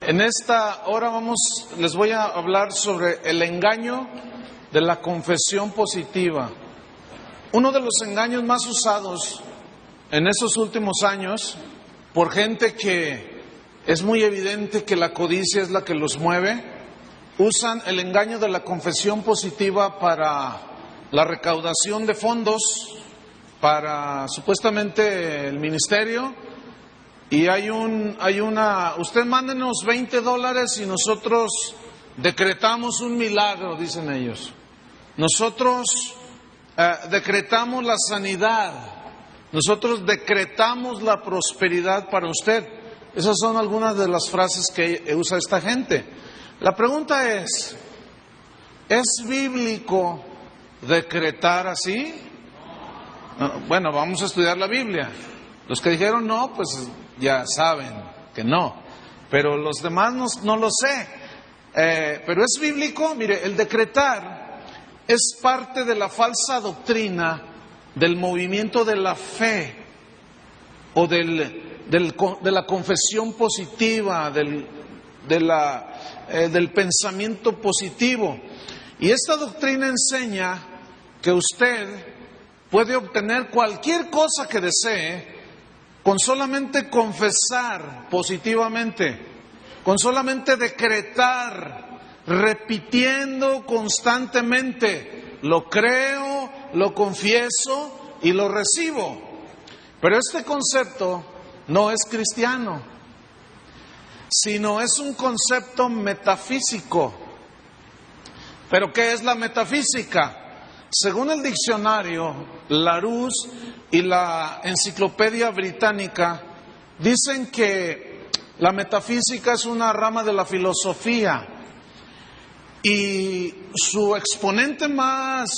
En esta hora les voy a hablar sobre el engaño de la confesión positiva. Uno de los engaños más usados en estos últimos años por gente que es muy evidente que la codicia es la que los mueve, usan el engaño de la confesión positiva para la recaudación de fondos para supuestamente el ministerio. Y usted mándenos $20 y nosotros decretamos un milagro, dicen ellos. Nosotros decretamos la sanidad, nosotros decretamos la prosperidad para usted. Esas son algunas de las frases que usa esta gente. La pregunta ¿es bíblico decretar así? Bueno, vamos a estudiar la Biblia. Los que dijeron no, pues ya saben que no. Pero los demás no lo sé. Pero es bíblico. Mire, el decretar es parte de la falsa doctrina del movimiento de la fe o de la confesión positiva, del pensamiento positivo. Y esta doctrina enseña que usted puede obtener cualquier cosa que desee con solamente confesar positivamente, con solamente decretar, repitiendo constantemente, lo creo, lo confieso y lo recibo. Pero este concepto no es cristiano, sino es un concepto metafísico. ¿Pero qué es la metafísica? Según el diccionario Larousse y la Enciclopedia Británica, dicen que la metafísica es una rama de la filosofía y su exponente más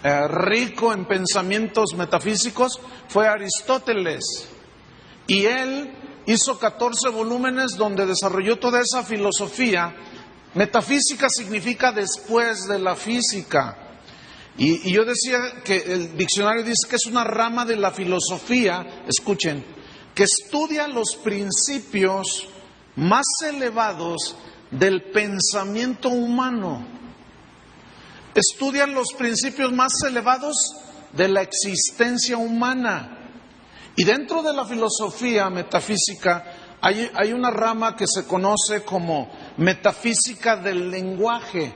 rico en pensamientos metafísicos fue Aristóteles, y él hizo 14 volúmenes donde desarrolló toda esa filosofía. Metafísica significa después de la física. Y yo decía que el diccionario dice que es una rama de la filosofía, escuchen, que estudia los principios más elevados del pensamiento humano. Estudia los principios más elevados de la existencia humana. Y dentro de la filosofía metafísica hay una rama que se conoce como metafísica del lenguaje,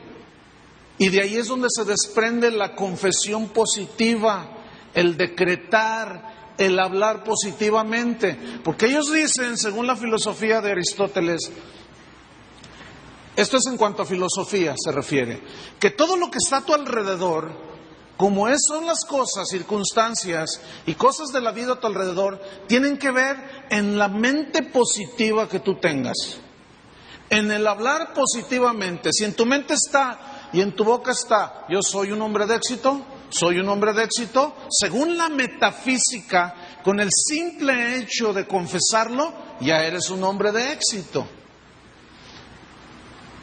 y de ahí es donde se desprende la confesión positiva, el decretar, el hablar positivamente, porque ellos dicen, según la filosofía de Aristóteles, esto es en cuanto a filosofía se refiere, que todo lo que está a tu alrededor, como son las cosas, circunstancias y cosas de la vida a tu alrededor, tienen que ver en la mente positiva que tú tengas, en el hablar positivamente. Si en tu mente está y en tu boca está, yo soy un hombre de éxito, soy un hombre de éxito, según la metafísica, con el simple hecho de confesarlo, ya eres un hombre de éxito.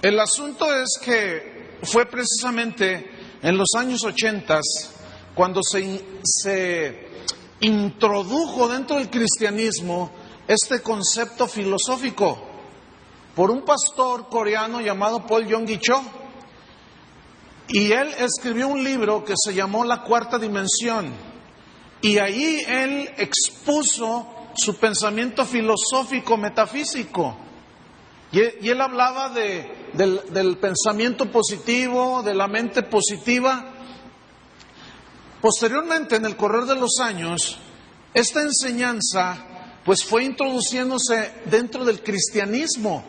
El asunto es que fue precisamente en los años 80 cuando se introdujo dentro del cristianismo este concepto filosófico por un pastor coreano llamado Paul Yonggi Cho. Y él escribió un libro que se llamó La Cuarta Dimensión. Y ahí él expuso su pensamiento filosófico metafísico. Y él hablaba del pensamiento positivo, de la mente positiva. Posteriormente, en el correr de los años, esta enseñanza pues fue introduciéndose dentro del cristianismo,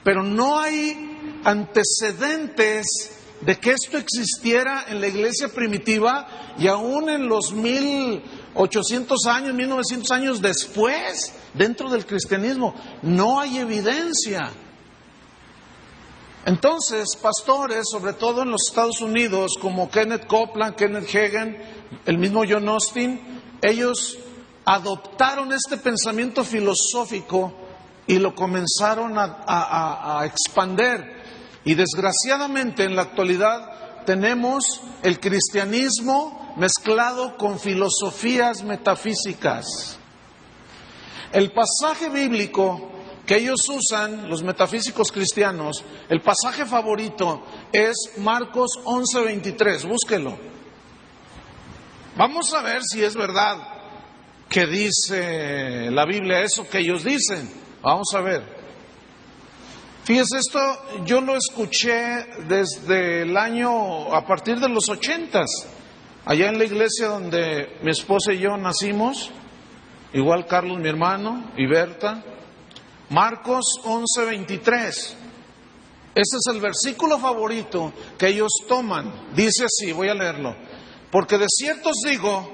pero no hay antecedentes de que esto existiera en la iglesia primitiva, y aún en los 1800 años, 1900 años después, dentro del cristianismo, no hay evidencia. Entonces, pastores, sobre todo en los Estados Unidos, como Kenneth Copeland, Kenneth Hagin, el mismo John Austin, ellos adoptaron este pensamiento filosófico y lo comenzaron a expander. Y desgraciadamente en la actualidad tenemos el cristianismo mezclado con filosofías metafísicas. El pasaje bíblico que ellos usan, los metafísicos cristianos, el pasaje favorito es Marcos 11:23, búsquelo. Vamos a ver si es verdad que dice la Biblia eso que ellos dicen. Vamos a ver. Fíjese, esto yo lo escuché desde el año, a partir de los 80s, allá en la iglesia donde mi esposa y yo nacimos, igual Carlos, mi hermano, y Berta. Marcos 11:23. Ese es el versículo favorito que ellos toman. Dice así, voy a leerlo. Porque de cierto os digo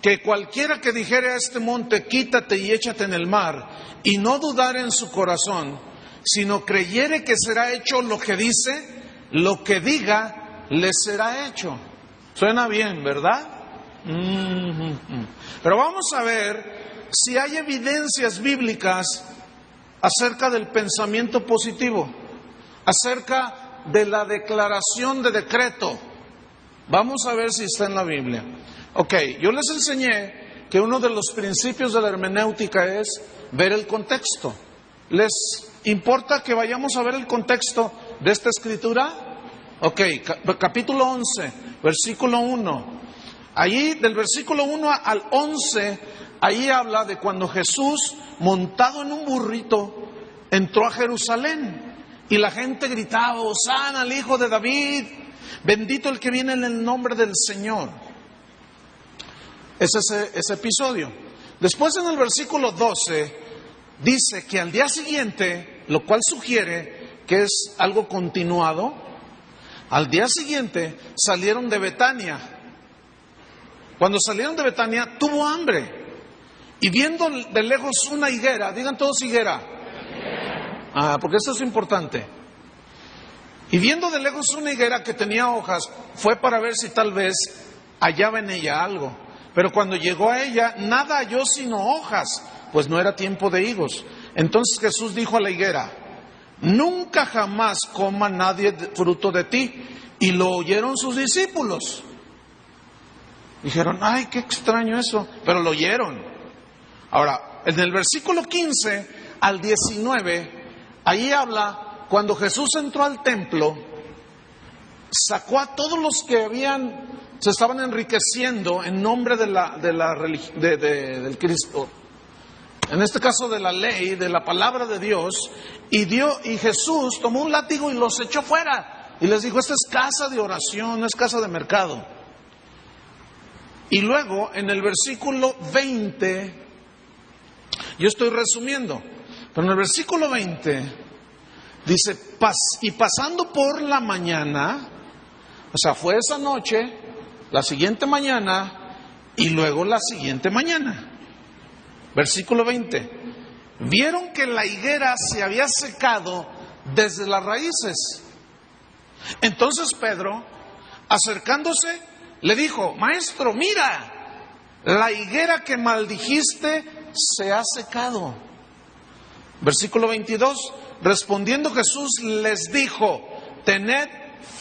que cualquiera que dijere a este monte, quítate y échate en el mar, y no dudare en su corazón, sino creyere que será hecho lo que dice, lo que diga, le será hecho. Suena bien, ¿verdad? Pero vamos a ver si hay evidencias bíblicas acerca del pensamiento positivo, acerca de la declaración de decreto. Vamos a ver si está en la Biblia. Ok, yo les enseñé que uno de los principios de la hermenéutica es ver el contexto. ¿Les importa que vayamos a ver el contexto de esta escritura? Ok, capítulo 11, versículo 1. Allí, del versículo 1 al 11, ahí habla de cuando Jesús, montado en un burrito, entró a Jerusalén. Y la gente gritaba, Hosana al Hijo de David, bendito el que viene en el nombre del Señor. Es ese episodio. Después en el versículo 12, dice que al día siguiente, lo cual sugiere que es algo continuado, al día siguiente salieron de Betania. Cuando salieron de Betania, tuvo hambre. Y viendo de lejos una higuera, digan todos higuera. Porque esto es importante. Y viendo de lejos una higuera que tenía hojas, fue para ver si tal vez hallaba en ella algo. Pero cuando llegó a ella, nada halló sino hojas, pues no era tiempo de higos. Entonces Jesús dijo a la higuera, nunca jamás coma nadie fruto de ti. Y lo oyeron sus discípulos. Dijeron, ay, qué extraño eso, pero lo oyeron. Ahora, en el versículo 15 al 19, ahí habla, cuando Jesús entró al templo, sacó a todos los que se estaban enriqueciendo en nombre del Cristo, en este caso de la ley, de la palabra de Dios, y Jesús tomó un látigo y los echó fuera, y les dijo, esta es casa de oración, no es casa de mercado. Y luego, en el versículo 20, yo estoy resumiendo, pero en el versículo 20 dice, y pasando por la mañana, o sea, fue esa noche, la siguiente mañana y luego la siguiente mañana. Versículo 20. Vieron que la higuera se había secado desde las raíces. Entonces Pedro, acercándose, le dijo, Maestro, mira, la higuera que maldijiste se ha secado. Versículo 22. Respondiendo Jesús les dijo, tened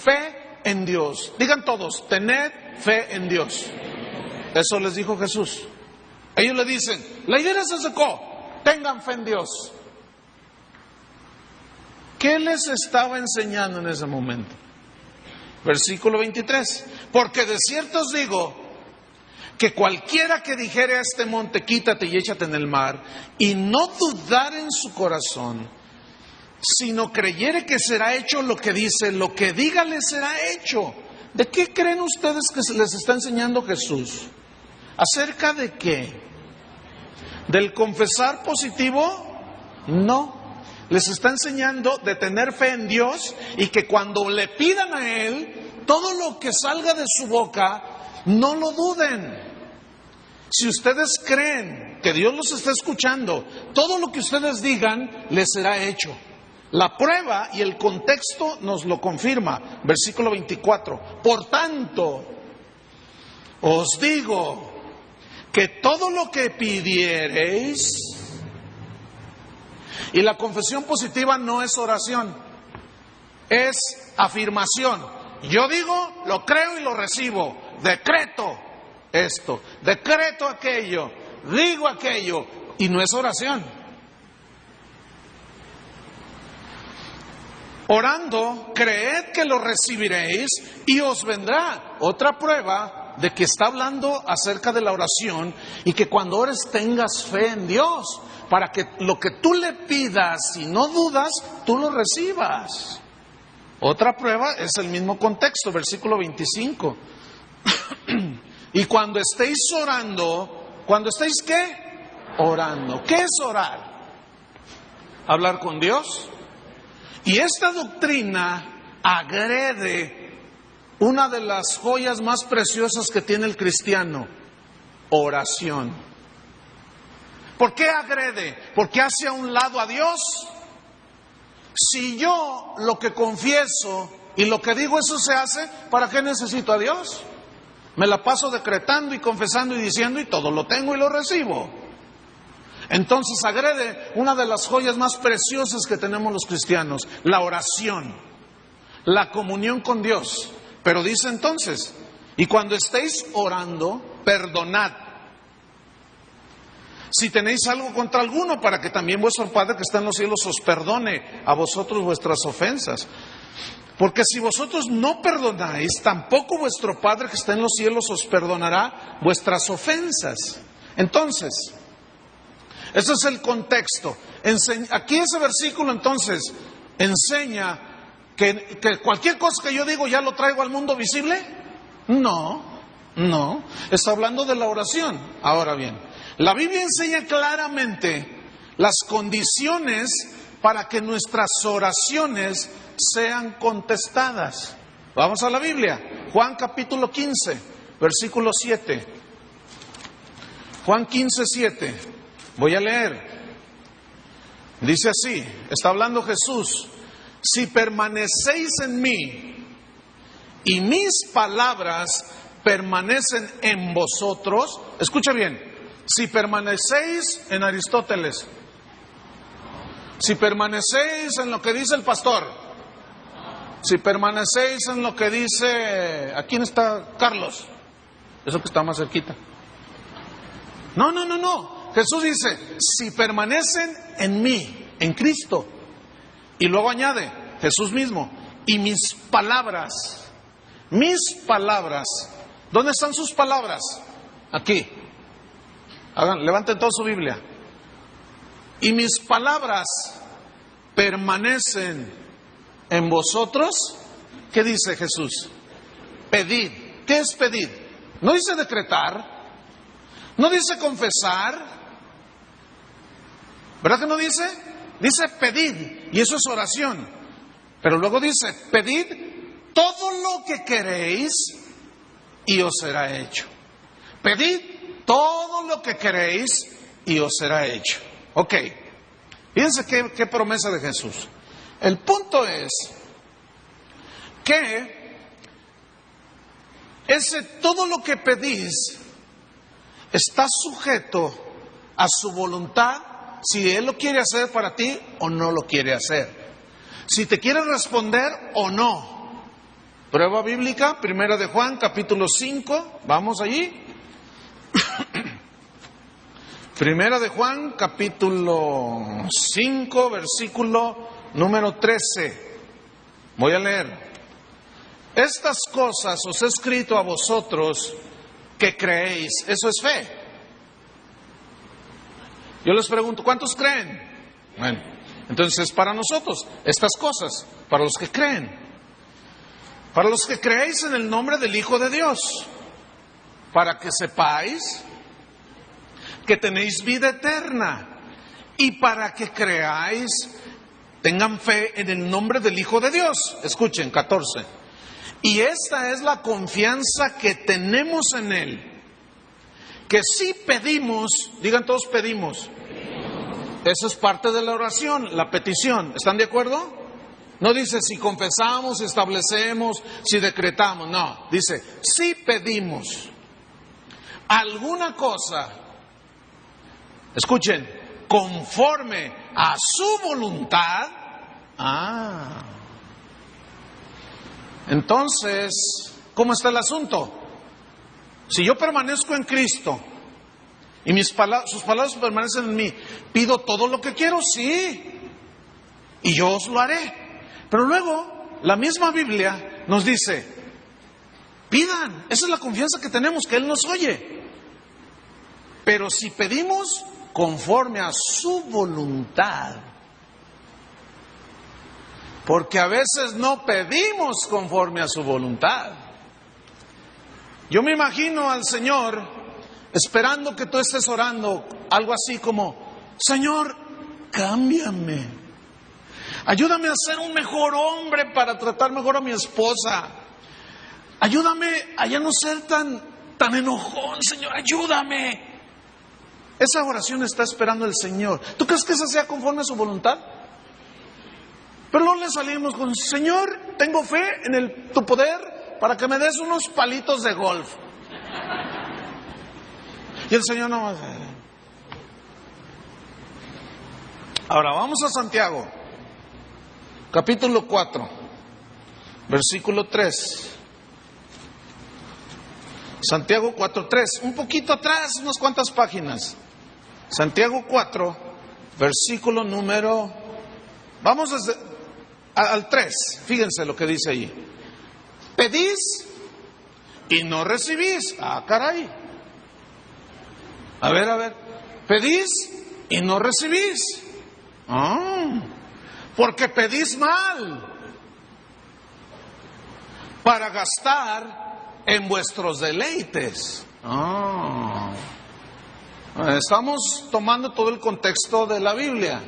fe en Dios. Digan todos, tened fe en Dios. Eso les dijo Jesús. Ellos le dicen, la higuera se secó, tengan fe en Dios. ¿Qué les estaba enseñando en ese momento? Versículo 23. Porque de cierto os digo que cualquiera que dijere a este monte, quítate y échate en el mar, y no dudar en su corazón, sino creyere que será hecho lo que dice, lo que diga le será hecho. ¿De qué creen ustedes que se les está enseñando Jesús? ¿Acerca de qué? ¿Del confesar positivo? No. Les está enseñando de tener fe en Dios y que cuando le pidan a Él, todo lo que salga de su boca, no lo duden. Si ustedes creen que Dios los está escuchando, todo lo que ustedes digan les será hecho. La prueba y el contexto nos lo confirma. Versículo 24. Por tanto, os digo que todo lo que pidiereis, y la confesión positiva no es oración, es afirmación. Yo digo, lo creo y lo recibo. Decreto esto, decreto aquello, digo aquello, y no es oración. Orando, creed que lo recibiréis y os vendrá. Otra prueba de que está hablando acerca de la oración y que cuando ores tengas fe en Dios, para que lo que tú le pidas y no dudas, tú lo recibas. Otra prueba es el mismo contexto, versículo 25. Y cuando estéis orando, ¿cuando estéis qué? Orando. ¿Qué es orar? Hablar con Dios. Y esta doctrina agrede una de las joyas más preciosas que tiene el cristiano: oración. ¿Por qué agrede? ¿Porque hace a un lado a Dios? Si yo lo que confieso y lo que digo eso se hace, ¿para qué necesito a Dios? Me la paso decretando y confesando y diciendo y todo lo tengo y lo recibo. Entonces agrede una de las joyas más preciosas que tenemos los cristianos: la oración, la comunión con Dios. Pero dice entonces, y cuando estéis orando, perdonad si tenéis algo contra alguno, para que también vuestro Padre que está en los cielos os perdone a vosotros vuestras ofensas. Porque si vosotros no perdonáis, tampoco vuestro Padre que está en los cielos os perdonará vuestras ofensas. Entonces, ese es el contexto. Aquí ese versículo entonces enseña que cualquier cosa que yo digo ya lo traigo al mundo visible. No. Está hablando de la oración. Ahora bien, la Biblia enseña claramente las condiciones para que nuestras oraciones sean contestadas. Vamos a la Biblia. Juan capítulo 15, versículo 7. Juan 15, 7. Voy a leer. Dice así, está hablando Jesús: si permanecéis en mí y mis palabras permanecen en vosotros, escucha bien, si permanecéis en Aristóteles, si permanecéis en lo que dice el pastor, si permanecéis en lo que dice, ¿a quién está Carlos? Eso que está más cerquita. No. Jesús dice, si permanecen en mí, en Cristo. Y luego añade, Jesús mismo, y mis palabras. ¿Dónde están sus palabras? Aquí. Levanten toda su Biblia. Y mis palabras permanecen en vosotros. ¿Qué dice Jesús? Pedid. ¿Qué es pedir? No dice decretar. No dice confesar. ¿Verdad que no dice? Dice pedid, y eso es oración. Pero luego dice, pedid todo lo que queréis y os será hecho. Pedid todo lo que queréis y os será hecho. Ok, fíjense qué promesa de Jesús. El punto es que todo lo que pedís está sujeto a su voluntad, si Él lo quiere hacer para ti o no lo quiere hacer. Si te quiere responder o no. Prueba bíblica, Primera de Juan, capítulo 5. Vamos allí. Primera de Juan, capítulo 5, versículo número 13. Voy a leer. Estas cosas os he escrito a vosotros que creéis. Eso es fe. Yo les pregunto, ¿cuántos creen? Bueno, entonces para nosotros, estas cosas, para los que creen. Para los que creéis en el nombre del Hijo de Dios. Para que sepáis que tenéis vida eterna. Y para que creáis, tengan fe en el nombre del Hijo de Dios. Escuchen, 14. Y esta es la confianza que tenemos en Él. Que si pedimos, digan todos pedimos. Eso es parte de la oración, la petición. ¿Están de acuerdo? No dice si confesamos, si establecemos, si decretamos. No, dice si pedimos alguna cosa, escuchen, conforme a su voluntad. Entonces, ¿cómo está el asunto? Si yo permanezco en Cristo y sus palabras permanecen en mí, ¿pido todo lo que quiero? Sí. Y yo os lo haré. Pero luego, la misma Biblia nos dice, pidan, esa es la confianza que tenemos, que Él nos oye. Pero si pedimos conforme a su voluntad, porque a veces no pedimos conforme a su voluntad. Yo me imagino al Señor esperando que tú estés orando algo así como, Señor, cámbiame. Ayúdame a ser un mejor hombre para tratar mejor a mi esposa. Ayúdame a ya no ser tan enojón, Señor, ayúdame. Esa oración está esperando el Señor. ¿Tú crees que esa sea conforme a su voluntad? Pero luego le salimos con, Señor, tengo fe en tu poder para que me des unos palitos de golf. Y el Señor no va a hacer. Ahora vamos a Santiago, capítulo 4, versículo 3. Santiago 4:3, un poquito atrás, unas cuantas páginas. Santiago 4, versículo número, vamos al 3, fíjense lo que dice allí. Pedís y no recibís. Ah, caray. A ver, pedís y no recibís. Porque pedís mal para gastar en vuestros deleites. Estamos tomando todo el contexto de la Biblia.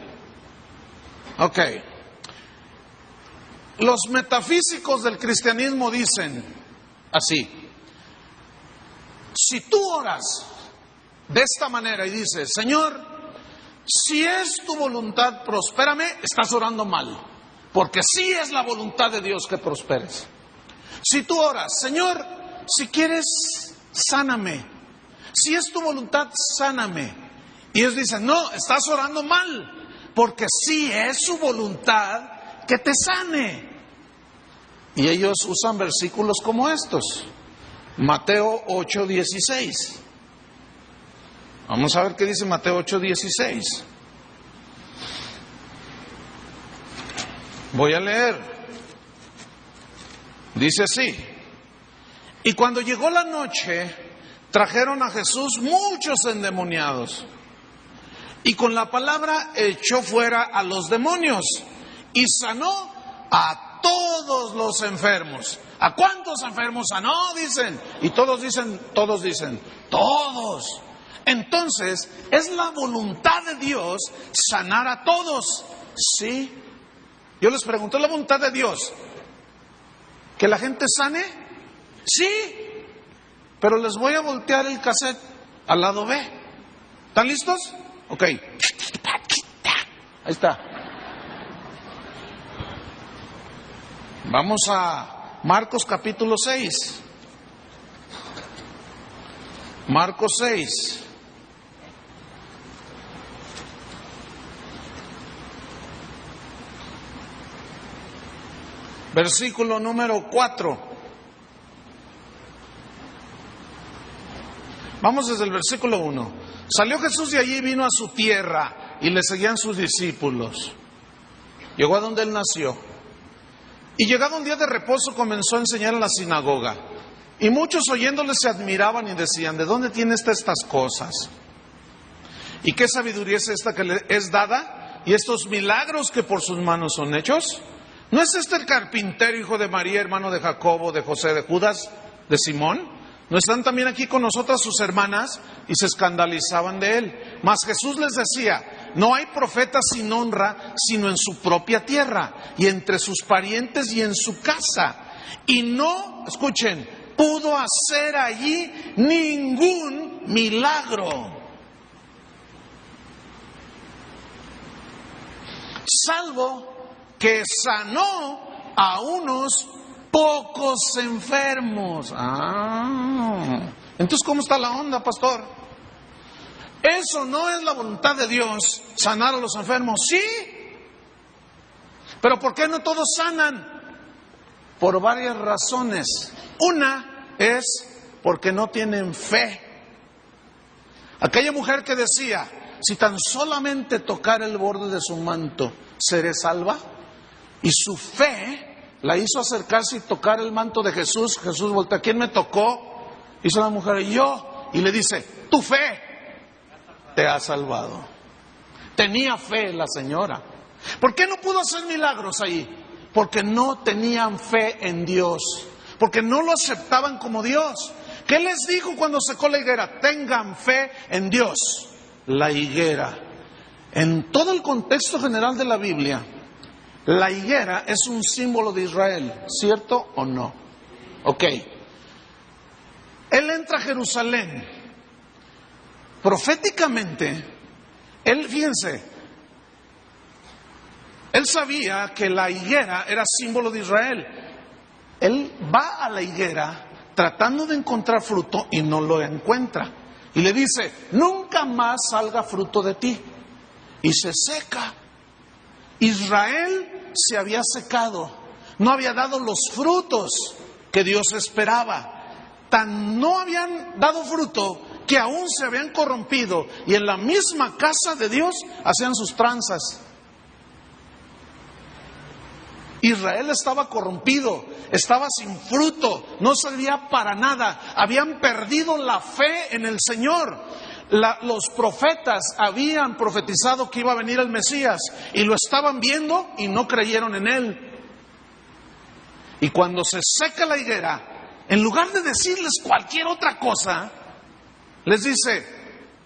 Ok. Los metafísicos del cristianismo dicen así: si tú oras de esta manera y dices, Señor, si es tu voluntad, prospérame, estás orando mal, porque sí es la voluntad de Dios que prosperes. Si tú oras, Señor, si quieres, sáname, si es tu voluntad, sáname, y ellos dicen, no, estás orando mal, porque sí es su voluntad que te sane. Y ellos usan versículos como estos. Mateo 8:16. Vamos a ver qué dice Mateo 8:16. Voy a leer. Dice así: y cuando llegó la noche, trajeron a Jesús muchos endemoniados, y con la palabra echó fuera a los demonios, y sanó a todos los enfermos. ¿A cuántos enfermos sanó? Dicen. Y todos dicen. Todos. Entonces, ¿es la voluntad de Dios sanar a todos? Sí. Yo les pregunto, ¿es la voluntad de Dios que la gente sane? Sí. Pero les voy a voltear el cassette al lado B. ¿Están listos? Ok. Ahí está. Vamos a Marcos capítulo 6. Marcos 6. Versículo número 4. Vamos desde el versículo 1. Salió Jesús de allí y vino a su tierra, y le seguían sus discípulos. Llegó a donde él nació. Y llegado un día de reposo comenzó a enseñar en la sinagoga. Y muchos oyéndole se admiraban y decían, ¿de dónde tiene estas cosas? ¿Y qué sabiduría es esta que le es dada? ¿Y estos milagros que por sus manos son hechos? ¿No es este el carpintero, hijo de María, hermano de Jacobo, de José, de Judas, de Simón? ¿No están también aquí con nosotras sus hermanas? Y se escandalizaban de él. Mas Jesús les decía, no hay profeta sin honra, sino en su propia tierra, y entre sus parientes y en su casa. Y no, escuchen, pudo hacer allí ningún milagro, salvo que sanó a unos pocos enfermos. Entonces, ¿cómo está la onda, pastor? ¿Eso no es la voluntad de Dios, sanar a los enfermos? Sí. Pero ¿por qué no todos sanan? Por varias razones. Una es porque no tienen fe. Aquella mujer que decía, si tan solamente tocar el borde de su manto, ¿seré salva? Y su fe la hizo acercarse y tocar el manto de Jesús. Jesús voltea, ¿quién me tocó? Dice la mujer, yo. Y le dice, tu fe te ha salvado. Tenía fe la señora. ¿Por qué no pudo hacer milagros ahí? Porque no tenían fe en Dios. Porque no lo aceptaban como Dios. ¿Qué les dijo cuando secó la higuera? Tengan fe en Dios. La higuera. En todo el contexto general de la Biblia, la higuera es un símbolo de Israel, ¿cierto o no? Ok. Él entra a Jerusalén. Proféticamente, fíjense, él sabía que la higuera era símbolo de Israel. Él va a la higuera tratando de encontrar fruto y no lo encuentra. Y le dice, nunca más salga fruto de ti. Y se seca. Israel se había secado, no había dado los frutos que Dios esperaba. Tan no habían dado fruto que aún se habían corrompido y en la misma casa de Dios hacían sus tranzas. Israel estaba corrompido, estaba sin fruto, no servía para nada, habían perdido la fe en el Señor. Los profetas habían profetizado que iba a venir el Mesías y lo estaban viendo y no creyeron en él. Y cuando se seca la higuera, en lugar de decirles cualquier otra cosa, les dice,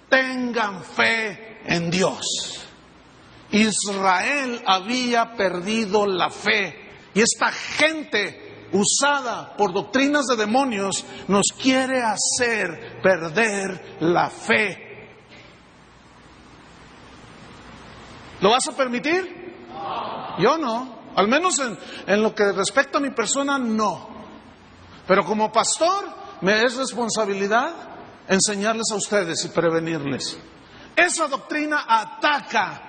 tengan fe en Dios. Israel había perdido la fe y esta gente usada por doctrinas de demonios nos quiere hacer perder la fe. ¿Lo vas a permitir? Yo no, al menos en lo que respecta a mi persona, no. Pero como pastor me es responsabilidad enseñarles a ustedes y prevenirles. Esa doctrina ataca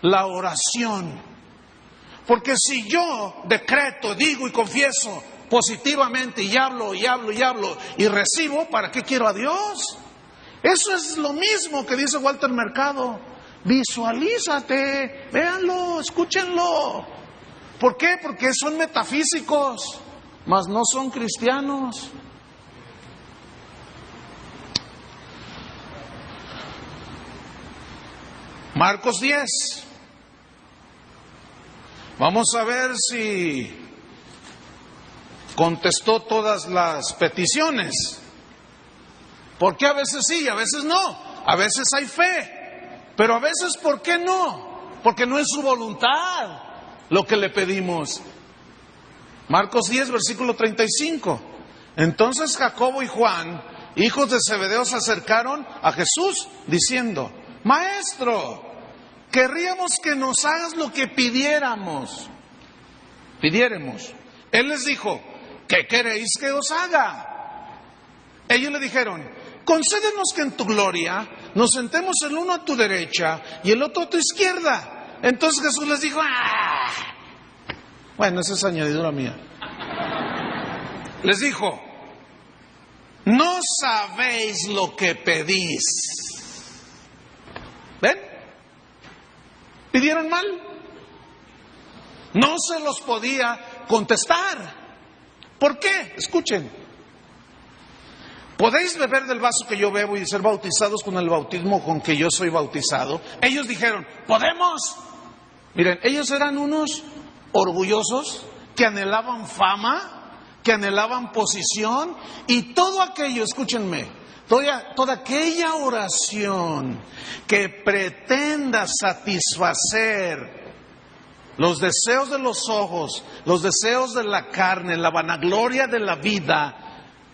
la oración. Porque si yo decreto, digo y confieso positivamente y hablo y recibo, ¿para qué quiero a Dios? Eso es lo mismo que dice Walter Mercado. Visualízate, véanlo, escúchenlo. ¿Por qué? Porque son metafísicos, mas no son cristianos. Marcos 10. Vamos a ver si contestó todas las peticiones. Porque a veces sí, a veces no. A veces hay fe. Pero a veces, ¿por qué no? Porque no es su voluntad lo que le pedimos. Marcos 10, versículo 35. Entonces Jacobo y Juan, hijos de Zebedeo, se acercaron a Jesús diciendo, Maestro, querríamos que nos hagas lo que pidiéramos. Él les dijo, ¿qué queréis que os haga? Ellos le dijeron, concédenos que en tu gloria nos sentemos el uno a tu derecha y el otro a tu izquierda. Entonces Jesús les dijo, bueno, esa es añadidura mía. Les dijo, no sabéis lo que pedís. ¿Ven? ¿Pidieron mal? No se los podía contestar. ¿Por qué? Escuchen. ¿Podéis beber del vaso que yo bebo y ser bautizados con el bautismo con que yo soy bautizado? Ellos dijeron, ¿podemos? Miren, ellos eran unos orgullosos que anhelaban fama, que anhelaban posición y todo aquello, escúchenme, toda aquella oración que pretenda satisfacer los deseos de los ojos, los deseos de la carne, la vanagloria de la vida,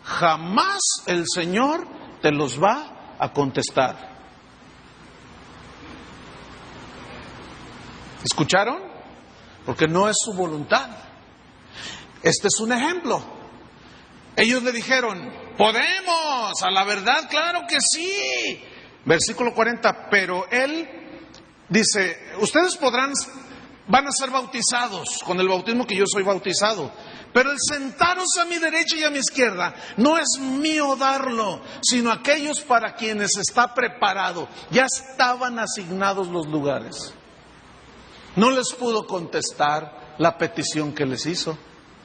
jamás el Señor te los va a contestar. ¿Escucharon? Porque no es su voluntad. Este es un ejemplo. Ellos le dijeron, podemos, a la verdad, claro que sí. Versículo 40, pero él dice, ustedes van a ser bautizados con el bautismo que yo soy bautizado. Pero el sentaros a mi derecha y a mi izquierda no es mío darlo, sino aquellos para quienes está preparado. Ya estaban asignados los lugares. No les pudo contestar la petición que les hizo.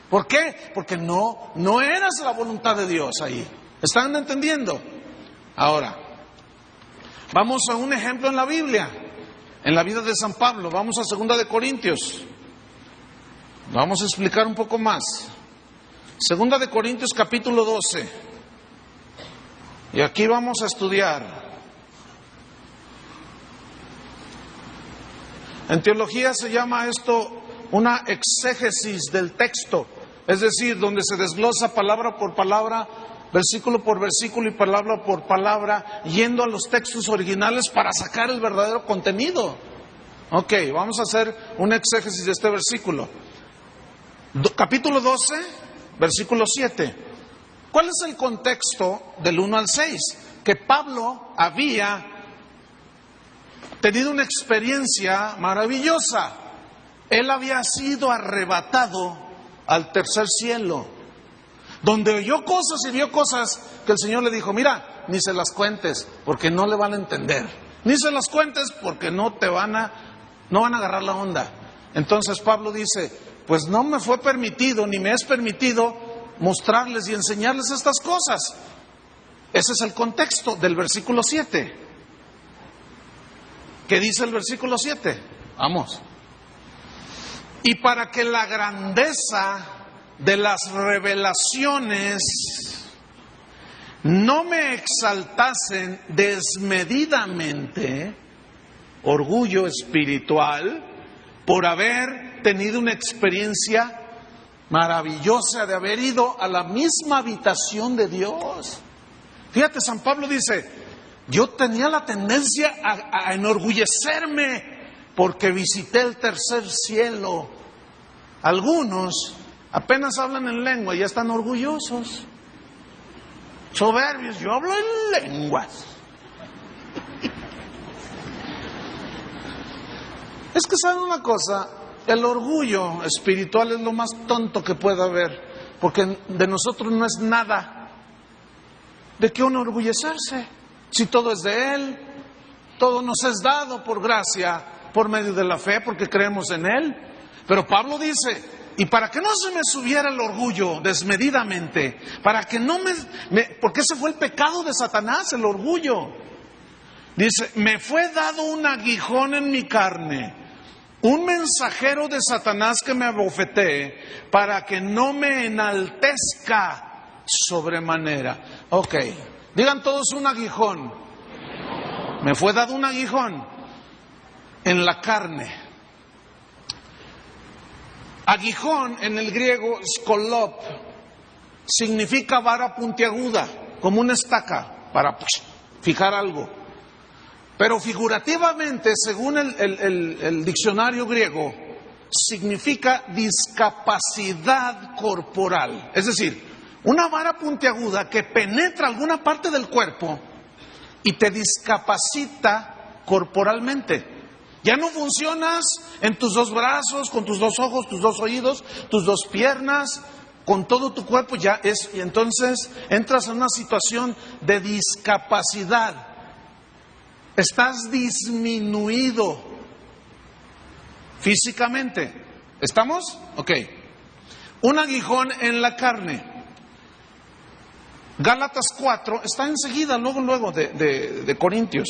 ¿Por qué? Porque no eras la voluntad de Dios ahí. ¿Están entendiendo? Ahora, vamos a un ejemplo en la Biblia, en la vida de San Pablo. Vamos a 2 de Corintios. Vamos a explicar un poco más. 2 de Corintios capítulo 12. Y aquí vamos a estudiar. En teología se llama esto una exégesis del texto, es decir, donde se desglosa palabra por palabra, versículo por versículo y palabra por palabra, yendo a los textos originales para sacar el verdadero contenido. Ok, vamos a hacer una exégesis de este versículo. Capítulo 12, versículo 7. ¿Cuál es el contexto del 1 al 6? Que Pablo había tenido una experiencia maravillosa. Él había sido arrebatado al tercer cielo, donde oyó cosas y vio cosas que el Señor le dijo: mira, ni se las cuentes porque no le van a entender, ni se las cuentes porque no van a agarrar la onda. Entonces Pablo dice: pues no me fue permitido, ni me es permitido mostrarles y enseñarles estas cosas. Ese es el contexto del versículo 7. ¿Qué dice el versículo 7? Vamos. Y para que la grandeza de las revelaciones no me exaltasen desmedidamente, orgullo espiritual, por haber tenido una experiencia maravillosa de haber ido a la misma habitación de Dios. Fíjate, San Pablo dice: yo tenía la tendencia a enorgullecerme porque visité el tercer cielo. Algunos apenas hablan en lengua y ya están orgullosos, soberbios. Yo hablo en lenguas. Es que saben una cosa, el orgullo espiritual es lo más tonto que pueda haber, porque de nosotros no es nada. ¿De qué enorgullecerse? Si todo es de Él, todo nos es dado por gracia, por medio de la fe, porque creemos en Él. Pero Pablo dice: y para que no se me subiera el orgullo desmedidamente, para que no porque ese fue el pecado de Satanás, el orgullo. Dice: me fue dado un aguijón en mi carne, un mensajero de Satanás que me abofetee, para que no me enaltezca sobremanera. Ok, digan todos: un aguijón. Me fue dado un aguijón en la carne. Aguijón en el griego, skolop, significa vara puntiaguda, como una estaca para fijar algo. Pero figurativamente, según el diccionario griego, significa discapacidad corporal. Es decir, una vara puntiaguda que penetra alguna parte del cuerpo y te discapacita corporalmente. Ya no funcionas en tus dos brazos, con tus dos ojos, tus dos oídos, tus dos piernas, con todo tu cuerpo. Y entonces entras en una situación de discapacidad. Estás disminuido físicamente. ¿Estamos? Ok. Un aguijón en la carne. Gálatas 4, está enseguida, luego de Corintios.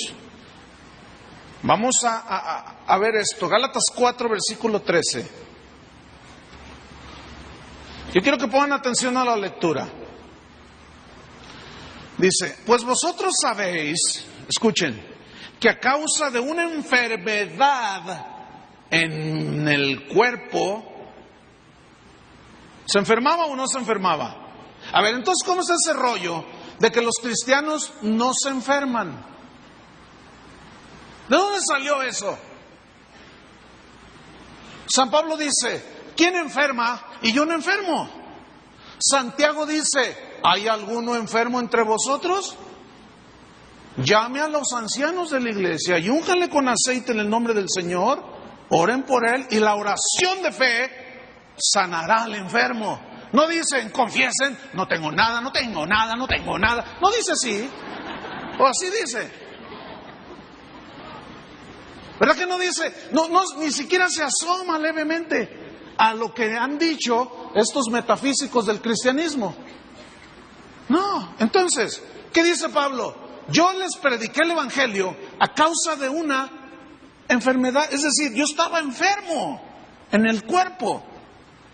Vamos a ver esto. Gálatas 4, versículo 13. Yo quiero que pongan atención a la lectura. Dice: pues vosotros sabéis, escuchen, que a causa de una enfermedad en el cuerpo, ¿se enfermaba o no se enfermaba? A ver, entonces, ¿cómo es ese rollo de que los cristianos no se enferman? ¿De dónde salió eso? San Pablo dice: ¿quién enferma y yo no enfermo? Santiago dice: ¿hay alguno enfermo entre vosotros? Llame a los ancianos de la iglesia y únjale con aceite en el nombre del Señor, oren por él y la oración de fe sanará al enfermo. No dicen, confiesen, no tengo nada, no tengo nada, no tengo nada. No dice así, o así dice. ¿Verdad que no dice? No, ni siquiera se asoma levemente a lo que han dicho estos metafísicos del cristianismo. No, entonces, ¿qué dice Pablo? Yo les prediqué el evangelio a causa de una enfermedad, es decir, yo estaba enfermo en el cuerpo.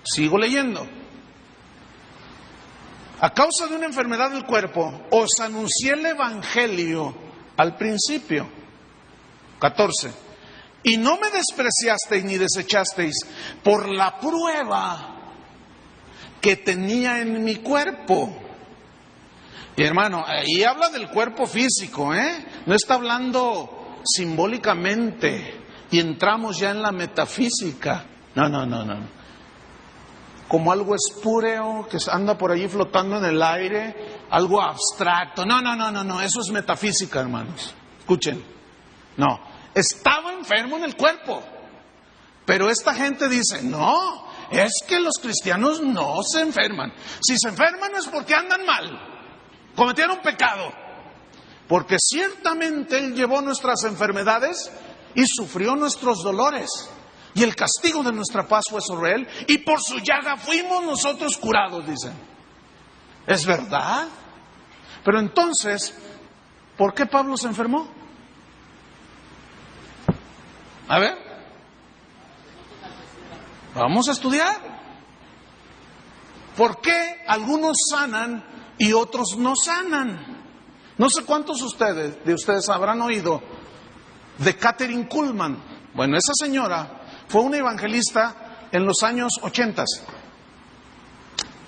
Sigo leyendo. A causa de una enfermedad del cuerpo, os anuncié el evangelio al principio. 14. Y no me despreciasteis ni desechasteis por la prueba que tenía en mi cuerpo. Y hermano, ahí habla del cuerpo físico, no está hablando simbólicamente. Y entramos ya en la metafísica. No. Como algo espúreo que anda por allí flotando en el aire, algo abstracto. No, eso es metafísica, hermanos. Escuchen. No, estaba enfermo en el cuerpo. Pero esta gente dice, no, es que los cristianos no se enferman. Si se enferman es porque andan mal, cometieron pecado. Porque ciertamente Él llevó nuestras enfermedades y sufrió nuestros dolores. Y el castigo de nuestra paz fue sobre Él, y por su llaga fuimos nosotros curados, dicen. ¿Es verdad? Pero entonces, ¿por qué Pablo se enfermó? A ver, vamos a estudiar. ¿Por qué algunos sanan y otros no sanan? No sé cuántos de ustedes habrán oído de Kathryn Kuhlman. Bueno, esa señora fue una evangelista en los años 80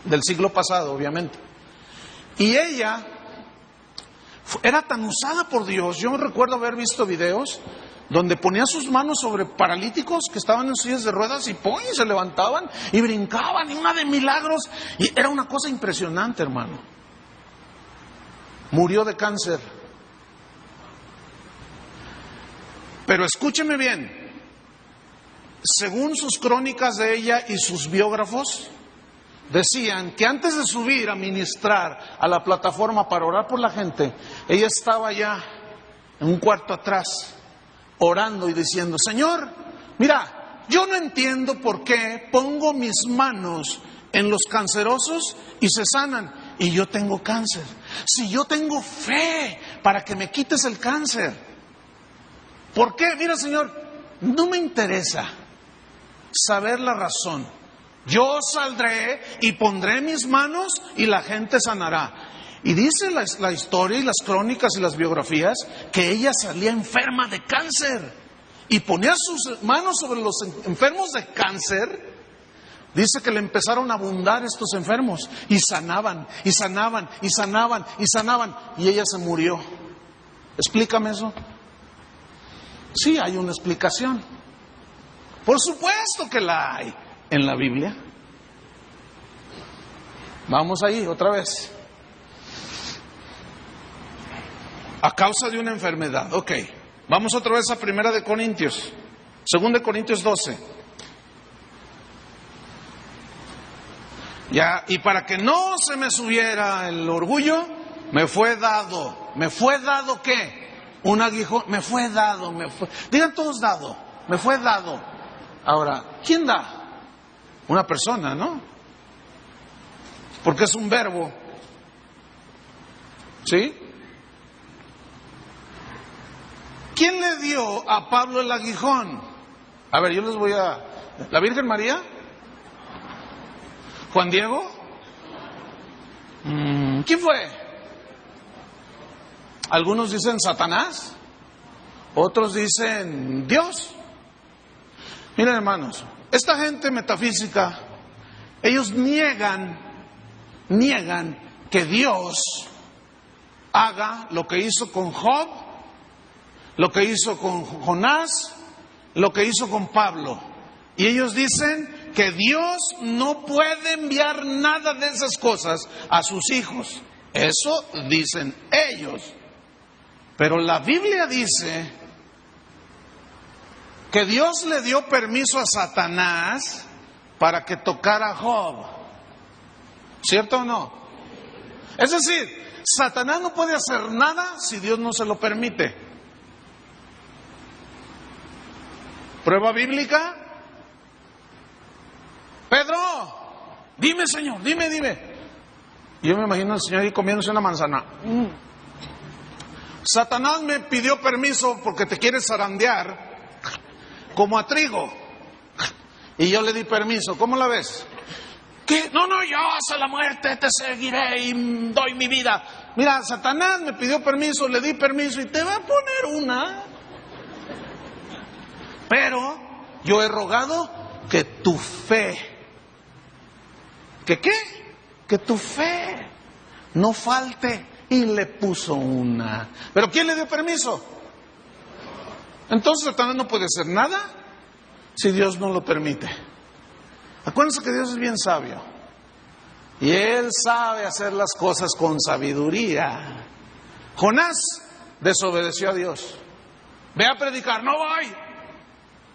del siglo pasado, obviamente. Y ella era tan usada por Dios. Yo recuerdo haber visto videos donde ponía sus manos sobre paralíticos que estaban en sillas de ruedas y ¡pum!, se levantaban y brincaban, y una de milagros. Y era una cosa impresionante, hermano. Murió de cáncer. Pero escúcheme bien. Según sus crónicas de ella y sus biógrafos, decían que antes de subir a ministrar a la plataforma para orar por la gente, ella estaba ya en un cuarto atrás, orando y diciendo, Señor, mira, yo no entiendo por qué pongo mis manos en los cancerosos y se sanan, y yo tengo cáncer. Si yo tengo fe para que me quites el cáncer, ¿por qué? Mira, Señor, no me interesa saber la razón. Yo saldré y pondré mis manos y la gente sanará. Y dice la historia y las crónicas y las biografías que ella salía enferma de cáncer y ponía sus manos sobre los enfermos de cáncer. Dice que le empezaron a abundar estos enfermos y sanaban, y sanaban, y sanaban, y sanaban, y ella se murió. Explícame eso. Sí, hay una explicación. Por supuesto que la hay en la Biblia. Vamos ahí otra vez. A causa de una enfermedad. Ok. Vamos otra vez a 1 de Corintios. 2 de Corintios 12. Ya, y para que no se me subiera el orgullo, me fue dado. ¿Me fue dado qué? Un aguijón. Me fue dado. Digan todos dado. Me fue dado. Ahora, ¿quién da? Una persona, ¿no? Porque es un verbo. ¿Sí? ¿Quién le dio a Pablo el aguijón? A ver, yo les voy a... ¿La Virgen María? ¿Juan Diego? ¿Quién fue? Algunos dicen Satanás, otros dicen Dios. Miren, hermanos, esta gente metafísica, ellos niegan que Dios haga lo que hizo con Job, lo que hizo con Jonás, lo que hizo con Pablo. Y ellos dicen que Dios no puede enviar nada de esas cosas a sus hijos. Eso dicen ellos. Pero la Biblia dice que Dios le dio permiso a Satanás para que tocara a Job. ¿Cierto o no? Es decir, Satanás no puede hacer nada si Dios no se lo permite. ¿Prueba bíblica? Dime, Señor, dime. Y yo me imagino al Señor ahí comiéndose una manzana. Satanás me pidió permiso porque te quiere zarandear como a trigo. Y yo le di permiso. ¿Cómo la ves? ¿Qué? No, yo hasta la muerte te seguiré y doy mi vida. Mira, Satanás me pidió permiso, le di permiso y te va a poner una. Pero yo he rogado que tu fe, ¿que qué? Que tu fe no falte. Y le puso una. ¿Pero quién le dio permiso? Entonces Satanás no puede hacer nada si Dios no lo permite. Acuérdense que Dios es bien sabio. Y Él sabe hacer las cosas con sabiduría. Jonás desobedeció a Dios. Ve a predicar, no voy.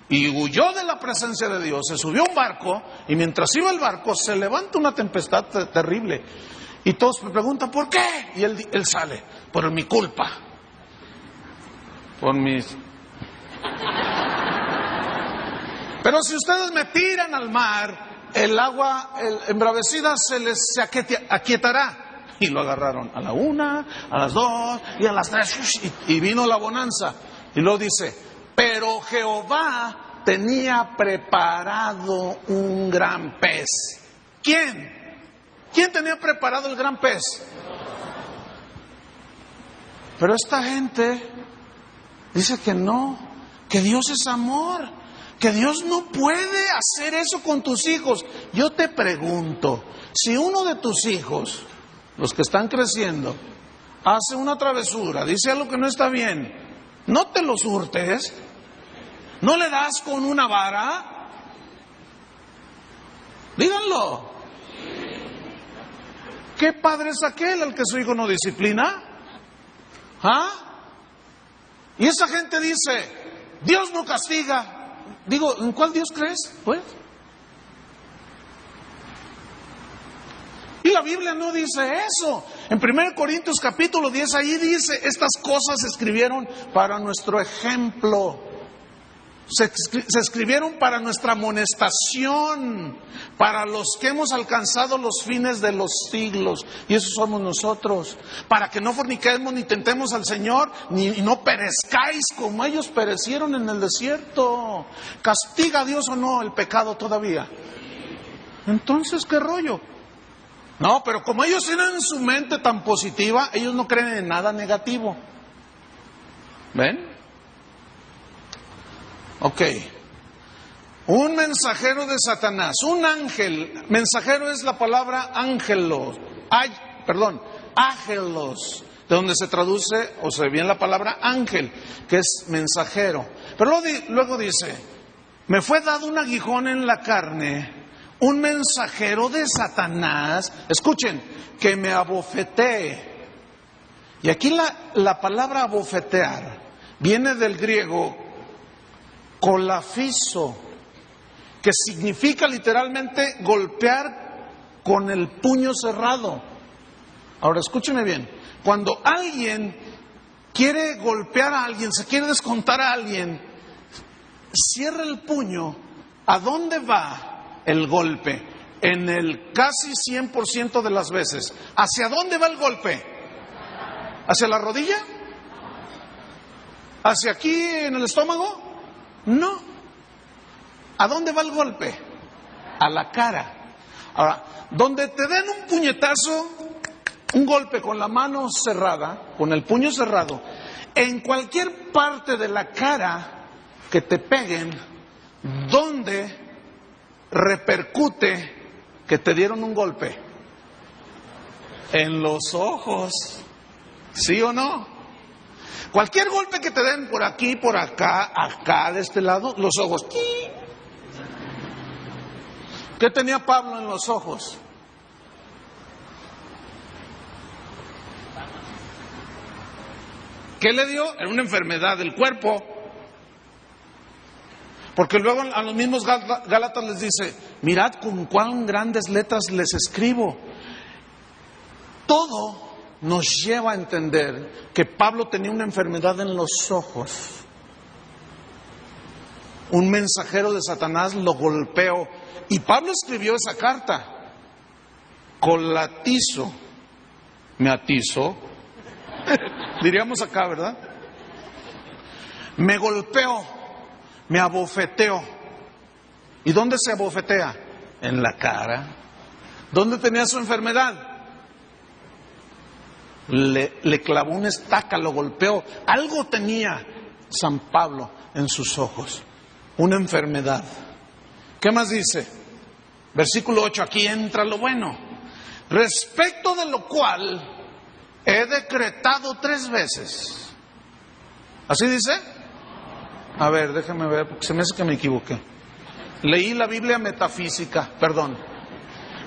Y huyó de la presencia de Dios. Se subió a un barco y mientras iba al barco se levanta una tempestad terrible. Y todos me preguntan, ¿por qué? Y él sale, por mi culpa. Por mis... Pero si ustedes me tiran al mar, el agua embravecida se aquietará. Y lo agarraron a la 1, a las 2 y a las 3. Y vino la bonanza. Y luego dice, pero Jehová tenía preparado un gran pez. ¿Quién? ¿Quién tenía preparado el gran pez? Pero esta gente dice que no, que Dios es amor, que Dios no puede hacer eso con tus hijos. Yo te pregunto, si uno de tus hijos, los que están creciendo, hace una travesura, dice algo que no está bien, no te los hurtes, no le das con una vara, díganlo. ¿Qué padre es aquel al que su hijo no disciplina? ¿Ah? Y esa gente dice, Dios no castiga. Digo, ¿en cuál Dios crees? Pues. Y la Biblia no dice eso. En 1 Corintios capítulo 10, ahí dice, estas cosas se escribieron para nuestro ejemplo. Se escribieron para nuestra amonestación, para los que hemos alcanzado los fines de los siglos, y esos somos nosotros, para que no forniquemos ni tentemos al Señor, ni no perezcáis como ellos perecieron en el desierto. ¿Castiga a Dios o no el pecado todavía? Entonces, ¿qué rollo? No, pero como ellos tienen su mente tan positiva, ellos no creen en nada negativo. ¿Ven? Ok, un mensajero de Satanás, un ángel, mensajero es la palabra ángelos, ágelos, de donde se traduce o se viene la palabra ángel, que es mensajero. Pero luego dice, me fue dado un aguijón en la carne, un mensajero de Satanás, escuchen, que me abofetee. Y aquí la palabra abofetear viene del griego colafiso, que significa literalmente golpear con el puño cerrado. Ahora escúcheme bien, cuando alguien quiere golpear a alguien, se quiere descontar a alguien, cierra el puño. ¿A dónde va el golpe? En el casi 100% de las veces. ¿Hacia dónde va el golpe? ¿Hacia la rodilla? ¿Hacia aquí en el estómago? No. ¿A dónde va el golpe? A la cara. Ahora, donde te den un puñetazo, un golpe con la mano cerrada, con el puño cerrado, en cualquier parte de la cara que te peguen, ¿dónde repercute que te dieron un golpe? En los ojos. ¿Sí o no? Cualquier golpe que te den por aquí, por acá, acá, de este lado, los ojos. ¿Qué tenía Pablo en los ojos? ¿Qué le dio? Era una enfermedad del cuerpo. Porque luego a los mismos Gálatas les dice, mirad con cuán grandes letras les escribo. Todo nos lleva a entender que Pablo tenía una enfermedad en los ojos. Un mensajero de Satanás lo golpeó. Y Pablo escribió esa carta. colatizo, me atizo, diríamos acá, ¿verdad? Me golpeó, me abofeteó. ¿Y dónde se abofetea? En la cara. ¿Dónde tenía su enfermedad? Le clavó una estaca, lo golpeó. Algo tenía San Pablo en sus ojos, una enfermedad. ¿Qué más dice? Versículo 8, aquí entra lo bueno. Respecto de lo cual he decretado 3 veces. ¿Así dice? A ver, déjame ver, porque se me hace que me equivoqué. Leí la Biblia metafísica, perdón.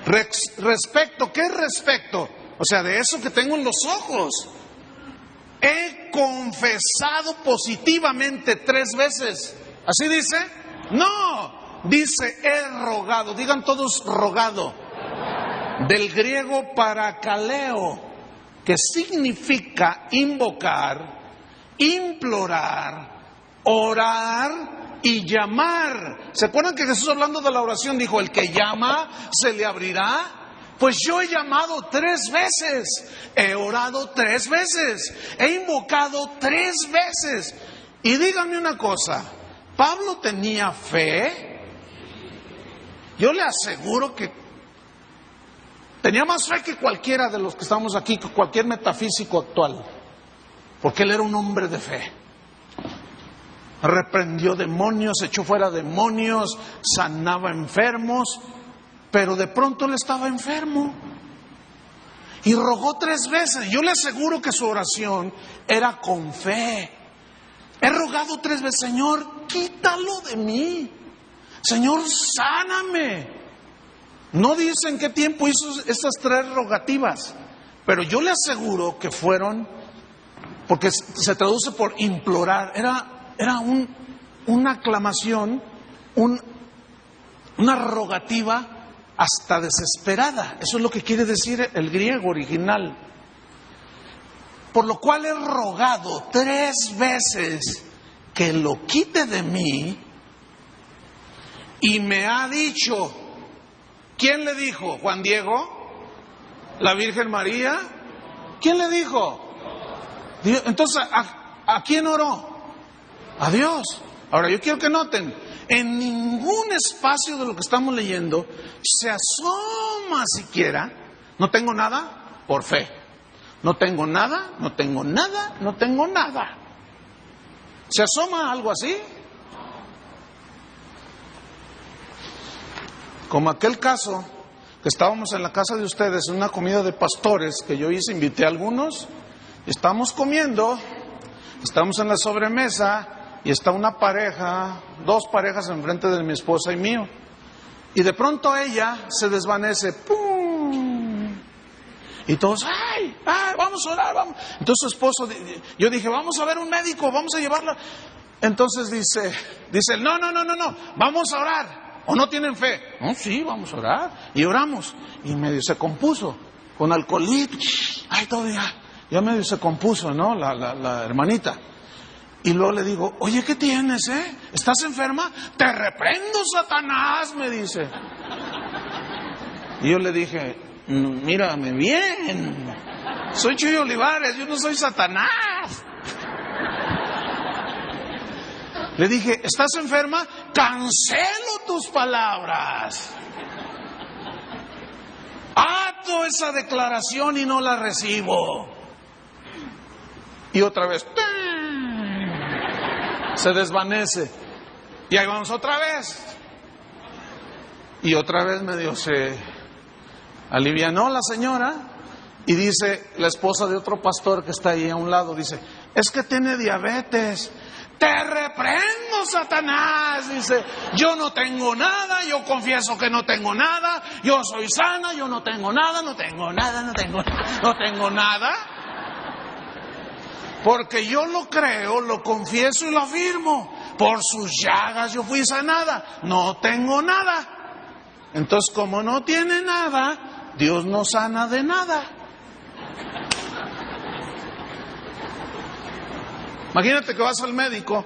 Respecto, ¿qué es respecto? O sea, de eso que tengo en los ojos. He confesado positivamente 3 veces. ¿Así dice? No, dice he rogado. Digan todos rogado. Del griego parakaleo, que significa invocar, implorar, orar y llamar. ¿Se acuerdan que Jesús, hablando de la oración, dijo, el que llama se le abrirá? Pues yo he llamado 3 veces, he orado 3 veces, he invocado 3 veces. Y díganme una cosa, ¿Pablo tenía fe? Yo le aseguro que tenía más fe que cualquiera de los que estamos aquí, que cualquier metafísico actual, porque él era un hombre de fe. Reprendió demonios, echó fuera demonios, sanaba enfermos, pero de pronto él estaba enfermo y rogó 3 veces. Yo le aseguro que su oración era con fe. He rogado 3 veces, Señor, quítalo de mí, Señor, sáname. No dice en qué tiempo hizo estas 3 rogativas, pero yo le aseguro que fueron, porque se traduce por implorar, era una aclamación, una rogativa hasta desesperada. Eso es lo que quiere decir el griego original. Por lo cual he rogado 3 veces que lo quite de mí, y me ha dicho. ¿Quién le dijo? ¿Juan Diego? ¿La Virgen María? ¿Quién le dijo? Dios. Entonces, ¿a quién oró? A Dios. Ahora, yo quiero que noten, en ningún espacio de lo que estamos leyendo se asoma siquiera, no tengo nada, por fe. No tengo nada, no tengo nada, no tengo nada. ¿Se asoma algo así? Como aquel caso que estábamos en la casa de ustedes, en una comida de pastores que yo hice, invité a algunos, estamos comiendo, estamos en la sobremesa y está una pareja, 2 parejas enfrente de mi esposa y mío, y de pronto ella se desvanece, ¡pum! Y todos, ¡ay! Vamos a orar, vamos. Entonces su esposo, yo dije, vamos a ver un médico, vamos a llevarla. Entonces dice, no, vamos a orar. ¿O no tienen fe? No, sí, vamos a orar. Y oramos. Y medio se compuso. Con alcoholito. Ay, todavía. Ya medio se compuso, ¿no? La hermanita. Y luego le digo, oye, ¿qué tienes, ¿Estás enferma? Te reprendo, Satanás, me dice. Y yo le dije, mírame bien. Soy Chuy Olivares, yo no soy Satanás. Le dije, ¿estás enferma? Cancelo tus palabras. Ato esa declaración y no la recibo. Y otra vez, se desvanece. Y ahí vamos otra vez. Y otra vez medio se alivianó la señora. Y dice la esposa de otro pastor que está ahí a un lado, dice, es que tiene diabetes. Te reprendo, Satanás, dice, yo no tengo nada, yo confieso que no tengo nada, yo soy sana, yo no tengo nada, no tengo nada, porque yo lo creo, lo confieso y lo afirmo, por sus llagas yo fui sanada, no tengo nada. Entonces, como no tiene nada, Dios no sana de nada. Imagínate que vas al médico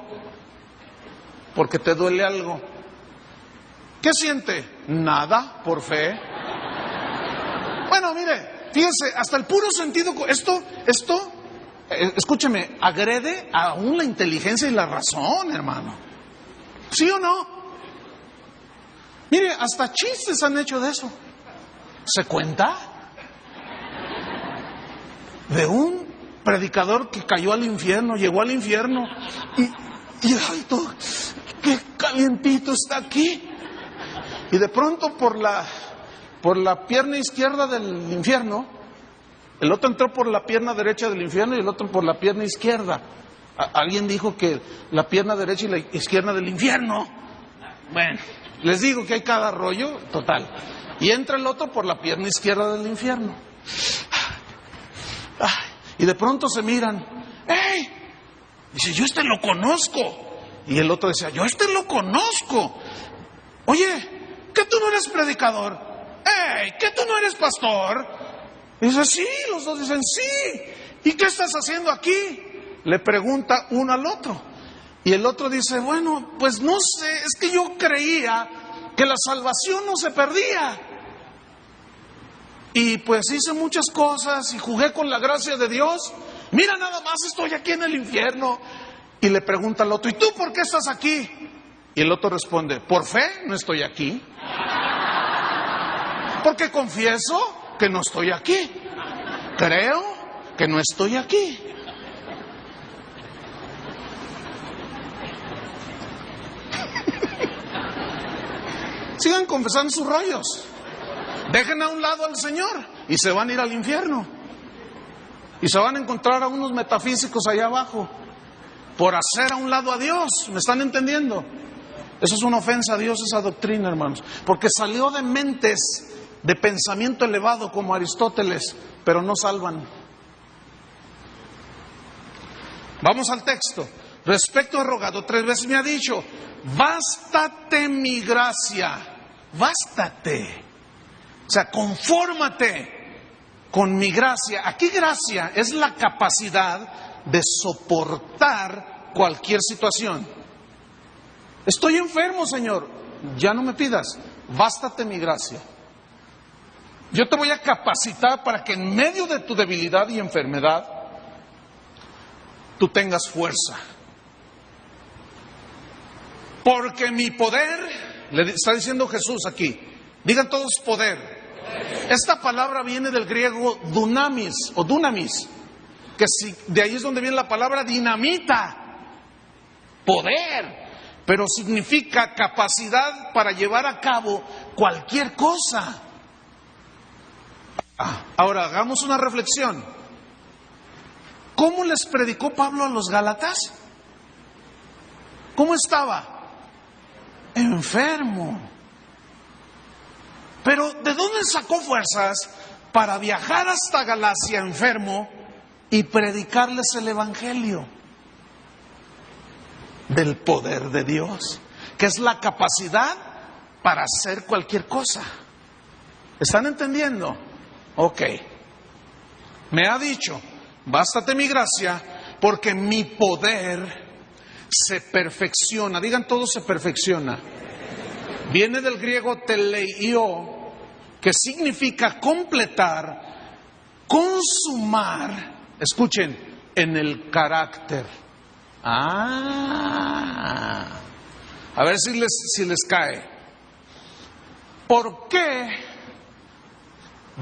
porque te duele algo. ¿Qué siente? Nada, por fe. Bueno, fíjese, hasta el puro sentido, escúcheme, agrede aún la inteligencia y la razón, hermano. ¿Sí o no? Mire, hasta chistes han hecho de eso. ¿Se cuenta? De un predicador que cayó al infierno, llegó al infierno y ay, todo, qué calientito está aquí. Y de pronto por la pierna izquierda del infierno, el otro entró por la pierna derecha del infierno y el otro por la pierna izquierda. Alguien dijo que la pierna derecha y la izquierda del infierno. Bueno, les digo que hay cada rollo, total. Y entra el otro por la pierna izquierda del infierno. Y de pronto se miran. ¡Ey! Dice, yo lo conozco. Y el otro decía, yo lo conozco. Oye, ¿que tú no eres predicador? ¡Ey! ¿Que tú no eres pastor? Y dice, sí, los dos dicen, sí. ¿Y qué estás haciendo aquí? Le pregunta uno al otro. Y el otro dice, bueno, pues no sé, es que yo creía que la salvación no se perdía. Y pues hice muchas cosas y jugué con la gracia de Dios. Mira, nada más estoy aquí en el infierno. Y le pregunta al otro, ¿y tú por qué estás aquí? Y el otro responde, por fe no estoy aquí. Porque confieso que no estoy aquí. Creo que no estoy aquí. Sigan confesando sus rollos. Dejen a un lado al Señor y se van a ir al infierno. Y se van a encontrar a unos metafísicos allá abajo por hacer a un lado a Dios. ¿Me están entendiendo? Eso es una ofensa a Dios, esa doctrina, hermanos. Porque salió de mentes de pensamiento elevado como Aristóteles, pero no salvan. Vamos al texto. Respecto a rogado, 3 veces me ha dicho, bástate mi gracia, bástate. O sea, confórmate con mi gracia. Aquí gracia es la capacidad de soportar cualquier situación. Estoy enfermo, Señor, ya no me pidas, bástate mi gracia. Yo te voy a capacitar para que en medio de tu debilidad y enfermedad tú tengas fuerza. Porque mi poder, le está diciendo Jesús aquí, digan todos poder. Esta palabra viene del griego dunamis o dunamis, que de ahí es donde viene la palabra dinamita, poder, pero significa capacidad para llevar a cabo cualquier cosa. Ahora hagamos una reflexión. ¿Cómo les predicó Pablo a los Gálatas? ¿Cómo estaba? Enfermo. Pero ¿de dónde sacó fuerzas para viajar hasta Galacia enfermo y predicarles el Evangelio? Del poder de Dios, que es la capacidad para hacer cualquier cosa. ¿Están entendiendo? Ok. Me ha dicho, bástate mi gracia, porque mi poder se perfecciona. Digan todos, se perfecciona. Viene del griego teleio, que significa completar, consumar, escuchen, en el carácter. A ver si les cae. ¿Por qué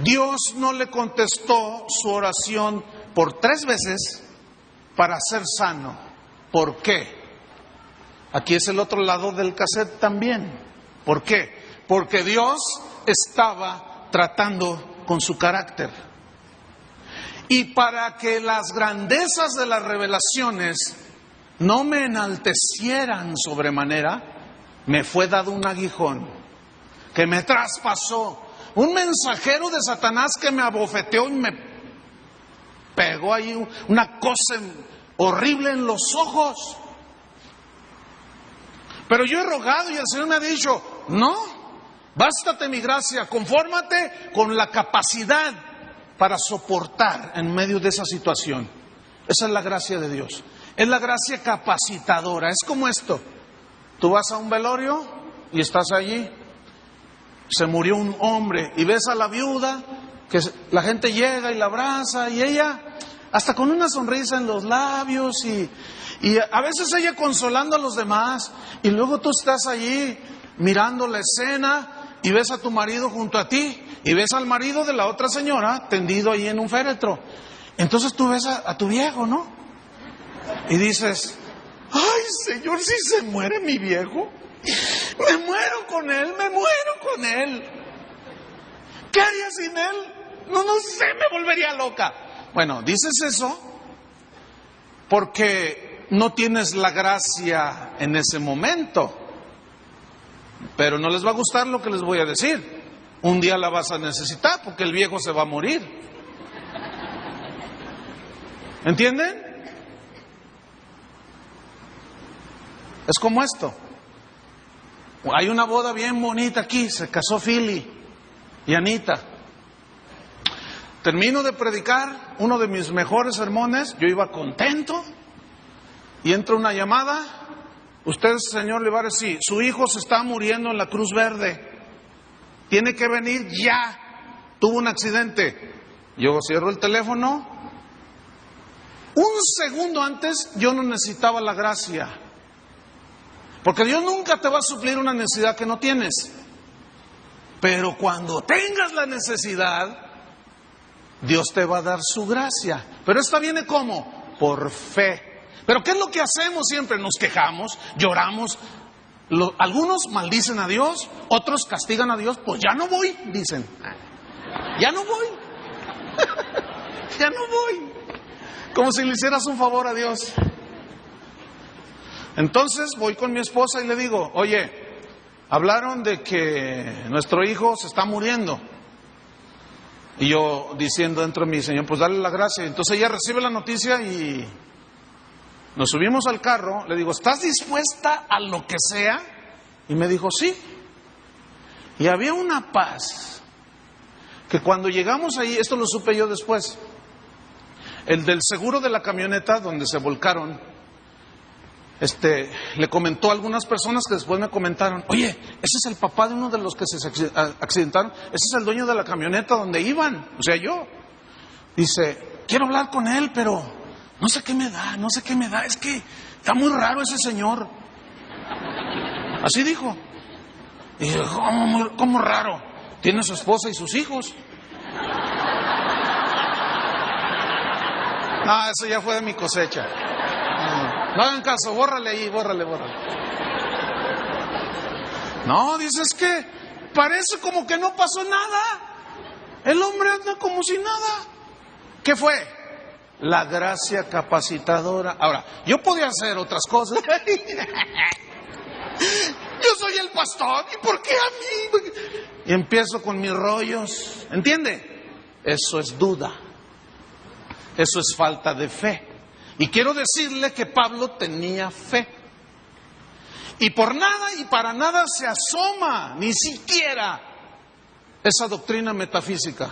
Dios no le contestó su oración por 3 veces para ser sano? ¿Por qué? Aquí es el otro lado del cassette también. ¿Por qué? Porque Dios estaba tratando con su carácter. Y para que las grandezas de las revelaciones no me enaltecieran sobremanera, me fue dado un aguijón que me traspasó, un mensajero de Satanás que me abofeteó y me pegó ahí una cosa horrible en los ojos. Pero yo he rogado y el Señor me ha dicho, no, bástate mi gracia, confórmate con la capacidad para soportar en medio de esa situación. Esa es la gracia de Dios. Es la gracia capacitadora. Es como esto. Tú vas a un velorio y estás allí. Se murió un hombre y ves a la viuda que la gente llega y la abraza y ella hasta con una sonrisa en los labios y a veces ella consolando a los demás y luego tú estás allí mirando la escena y ves a tu marido junto a ti y ves al marido de la otra señora tendido ahí en un féretro. Entonces tú ves a tu viejo, ¿no? Y dices, ay Señor, si se muere mi viejo, me muero con él, me muero con él. ¿Qué haría sin él? No sé, me volvería loca. Bueno, dices eso porque no tienes la gracia en ese momento. Pero no les va a gustar lo que les voy a decir. Un día la vas a necesitar porque el viejo se va a morir. ¿Entienden? Es como esto. Hay una boda bien bonita aquí, se casó Philly y Anita. Termino de predicar uno de mis mejores sermones, yo iba contento y entra una llamada. Usted, señor Olivares, sí, su hijo se está muriendo en la Cruz Verde, tiene que venir ya, tuvo un accidente. Yo cierro el teléfono. Un segundo antes yo no necesitaba la gracia, porque Dios nunca te va a suplir una necesidad que no tienes, pero cuando tengas la necesidad Dios te va a dar su gracia. Pero esta viene ¿cómo? Por fe. Pero ¿qué es lo que hacemos siempre? Nos quejamos, lloramos. Algunos maldicen a Dios, otros castigan a Dios. Pues ya no voy, dicen. Ya no voy. Ya no voy. Como si le hicieras un favor a Dios. Entonces voy con mi esposa y le digo, oye, hablaron de que nuestro hijo se está muriendo. Y yo diciendo dentro de mí, Señor, pues dale la gracia. Entonces ella recibe la noticia y nos subimos al carro. Le digo, ¿estás dispuesta a lo que sea? Y me dijo, sí. Y había una paz que cuando llegamos ahí, esto lo supe yo después, el del seguro de la camioneta donde se volcaron, le comentó a algunas personas que después me comentaron, oye, ese es el papá de uno de los que se accidentaron, ese es el dueño de la camioneta donde iban, o sea, yo. Dice, quiero hablar con él, pero no sé qué me da, es que está muy raro ese señor. Así dijo. Y dije, ¿cómo raro? Tiene su esposa y sus hijos. No, eso ya fue de mi cosecha. No hagan caso, bórrale ahí, bórrale. No, dices que parece como que no pasó nada. El hombre anda como si nada. ¿Qué fue? La gracia capacitadora. Ahora, yo podía hacer otras cosas. Yo soy el pastor, ¿y por qué a mí? Y empiezo con mis rollos. ¿Entiende? Eso es duda. Eso es falta de fe. Y quiero decirle que Pablo tenía fe. Y por nada y para nada se asoma, ni siquiera, esa doctrina metafísica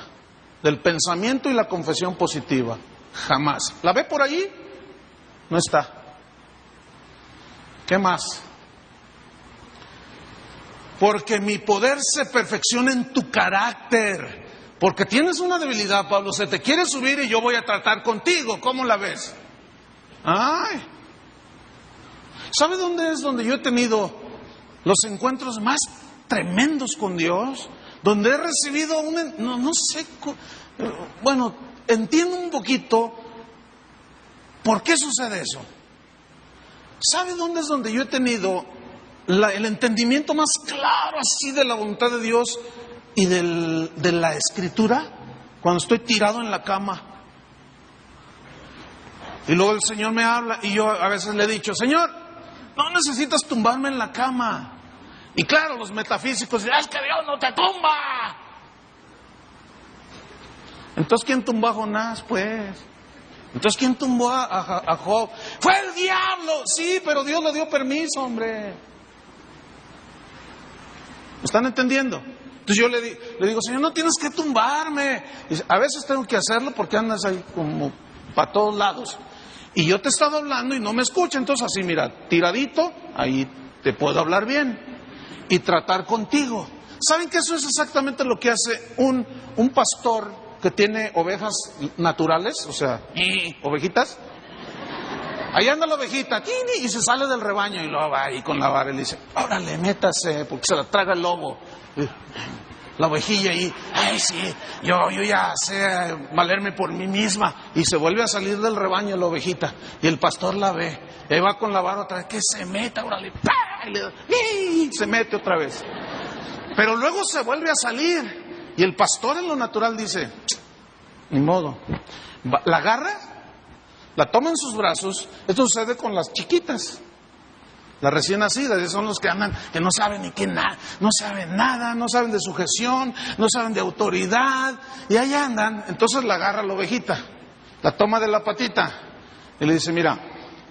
del pensamiento y la confesión positiva. Jamás. ¿La ve por ahí? No está. ¿Qué más? Porque mi poder se perfecciona en tu carácter. Porque tienes una debilidad, Pablo. Se te quiere subir y yo voy a tratar contigo. ¿Cómo la ves? Ay, ¿sabe dónde es donde yo he tenido los encuentros más tremendos con Dios? Donde he recibido no sé, bueno, entiendo un poquito por qué sucede eso. ¿Sabe dónde es donde yo he tenido el entendimiento más claro así de la voluntad de Dios y de la Escritura? Cuando estoy tirado en la cama. Y luego el Señor me habla y yo a veces le he dicho, Señor, no necesitas tumbarme en la cama. Y claro, los metafísicos dirán, es que Dios no te tumba. Entonces, ¿quién tumbó a Jonás, pues? Entonces, ¿quién tumbó a Job? ¡Fue el diablo! Sí, pero Dios le dio permiso, hombre. ¿Me están entendiendo? Entonces yo le digo, Señor, no tienes que tumbarme. Dice, a veces tengo que hacerlo porque andas ahí como para todos lados. Y yo te he estado hablando y no me escucha. Entonces así, mira, tiradito, ahí te puedo hablar bien y tratar contigo. ¿Saben que eso es exactamente lo que hace un pastor que tiene ovejas naturales, o sea, ovejitas? Ahí anda la ovejita, y se sale del rebaño y luego va ahí con la vara y le dice, órale, métase, porque se la traga el lobo. La ovejilla ahí, ay sí, yo ya sé valerme por mí misma. Y se vuelve a salir del rebaño la ovejita. Y el pastor la ve, y ahí va con la vara otra vez, que se meta, órale, ¡pah! Y le da, ¡y! Se mete otra vez. Pero luego se vuelve a salir. Y el pastor en lo natural dice, ni modo. La agarra, la toma en sus brazos. Esto sucede con las chiquitas. Las recién nacidas, son los que andan, que no saben ni qué nada, no saben nada, no saben de sujeción, no saben de autoridad, y ahí andan. Entonces la agarra la ovejita, la toma de la patita, y le dice, mira,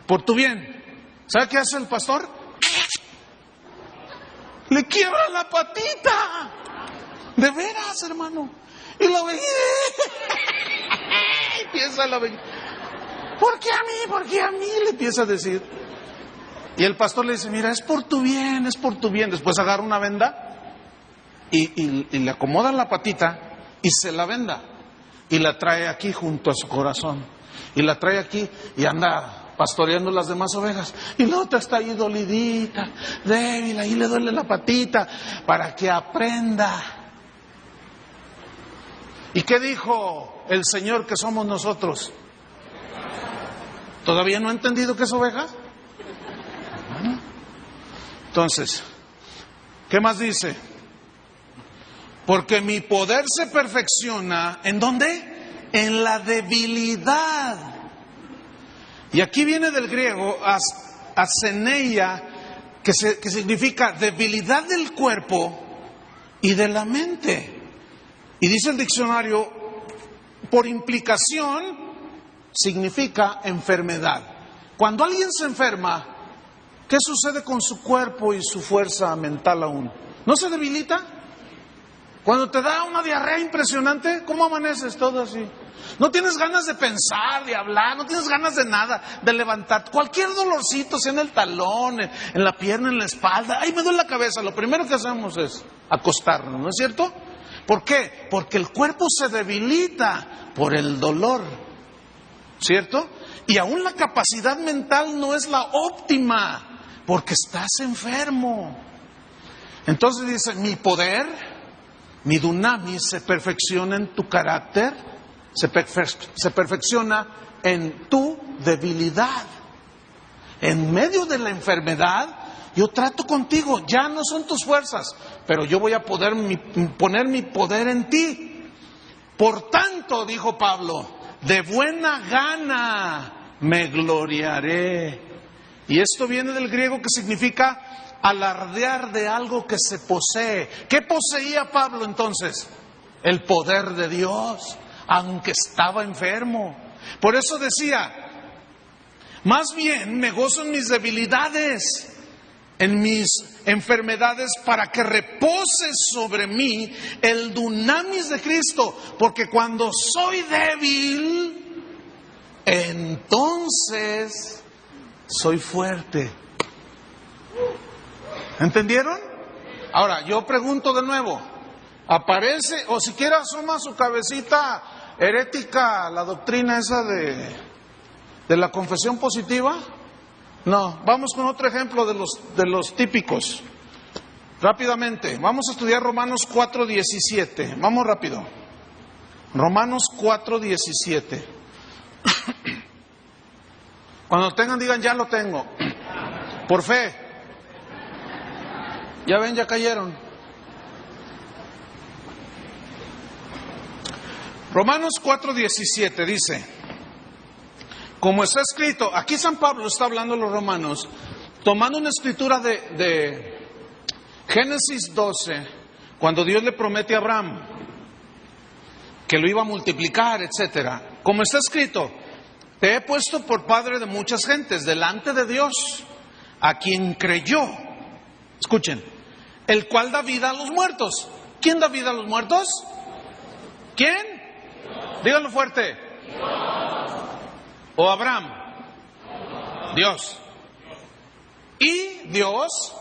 por tu bien, ¿sabe qué hace el pastor? Le quiebra la patita, de veras, hermano. Y la ovejita, empieza la ovejita, ¿por qué a mí? ¿Por qué a mí? Le empieza a decir. Y el pastor le dice, mira, es por tu bien, es por tu bien. Después agarra una venda y le acomoda la patita y se la venda. Y la trae aquí junto a su corazón. Y la trae aquí y anda pastoreando las demás ovejas. Y la otra está ahí dolidita, débil, ahí le duele la patita para que aprenda. ¿Y qué dijo el Señor que somos nosotros? ¿Todavía no ha entendido que es oveja? Entonces, ¿qué más dice? Porque mi poder se perfecciona, ¿en dónde? En la debilidad. Y aquí viene del griego aseneia, que significa debilidad del cuerpo y de la mente. Y dice el diccionario, por implicación, significa enfermedad. Cuando alguien se enferma, ¿qué sucede con su cuerpo y su fuerza mental aún? ¿No se debilita? Cuando te da una diarrea impresionante, ¿cómo amaneces? Todo así. No tienes ganas de pensar, de hablar, no tienes ganas de nada, de levantar. Cualquier dolorcito, sea en el talón, en la pierna, en la espalda. ¡Ay, me duele la cabeza! Lo primero que hacemos es acostarnos, ¿no es cierto? ¿Por qué? Porque el cuerpo se debilita por el dolor, ¿cierto? Y aún la capacidad mental no es la óptima, porque estás enfermo. Entonces dice, mi poder, mi dunamis se perfecciona en tu carácter, se perfecciona en tu debilidad. En medio de la enfermedad, yo trato contigo, ya no son tus fuerzas, pero yo voy a poner mi poder en ti. Por tanto, dijo Pablo, de buena gana me gloriaré. Y esto viene del griego que significa alardear de algo que se posee. ¿Qué poseía Pablo entonces? El poder de Dios, aunque estaba enfermo. Por eso decía, más bien me gozo en mis debilidades, en mis enfermedades, para que repose sobre mí el dunamis de Cristo. Porque cuando soy débil, entonces soy fuerte. ¿Entendieron? Ahora, yo pregunto de nuevo. Aparece, o siquiera asoma su cabecita herética, la doctrina esa de la confesión positiva. No, vamos con otro ejemplo de los típicos. Rápidamente, vamos a estudiar Romanos 4:17. Vamos rápido. Romanos 4:17. Cuando tengan, digan, ya lo tengo. Por fe. Ya ven, ya cayeron. Romanos 4:17 dice, como está escrito, aquí San Pablo está hablando a los romanos, tomando una escritura de Génesis 12, cuando Dios le promete a Abraham que lo iba a multiplicar, etcétera. Como está escrito, te he puesto por padre de muchas gentes delante de Dios, a quien creyó. Escuchen, el cual da vida a los muertos. ¿Quién da vida a los muertos? ¿Quién? Díganlo fuerte. Dios. ¿O Abraham? Dios. Y Dios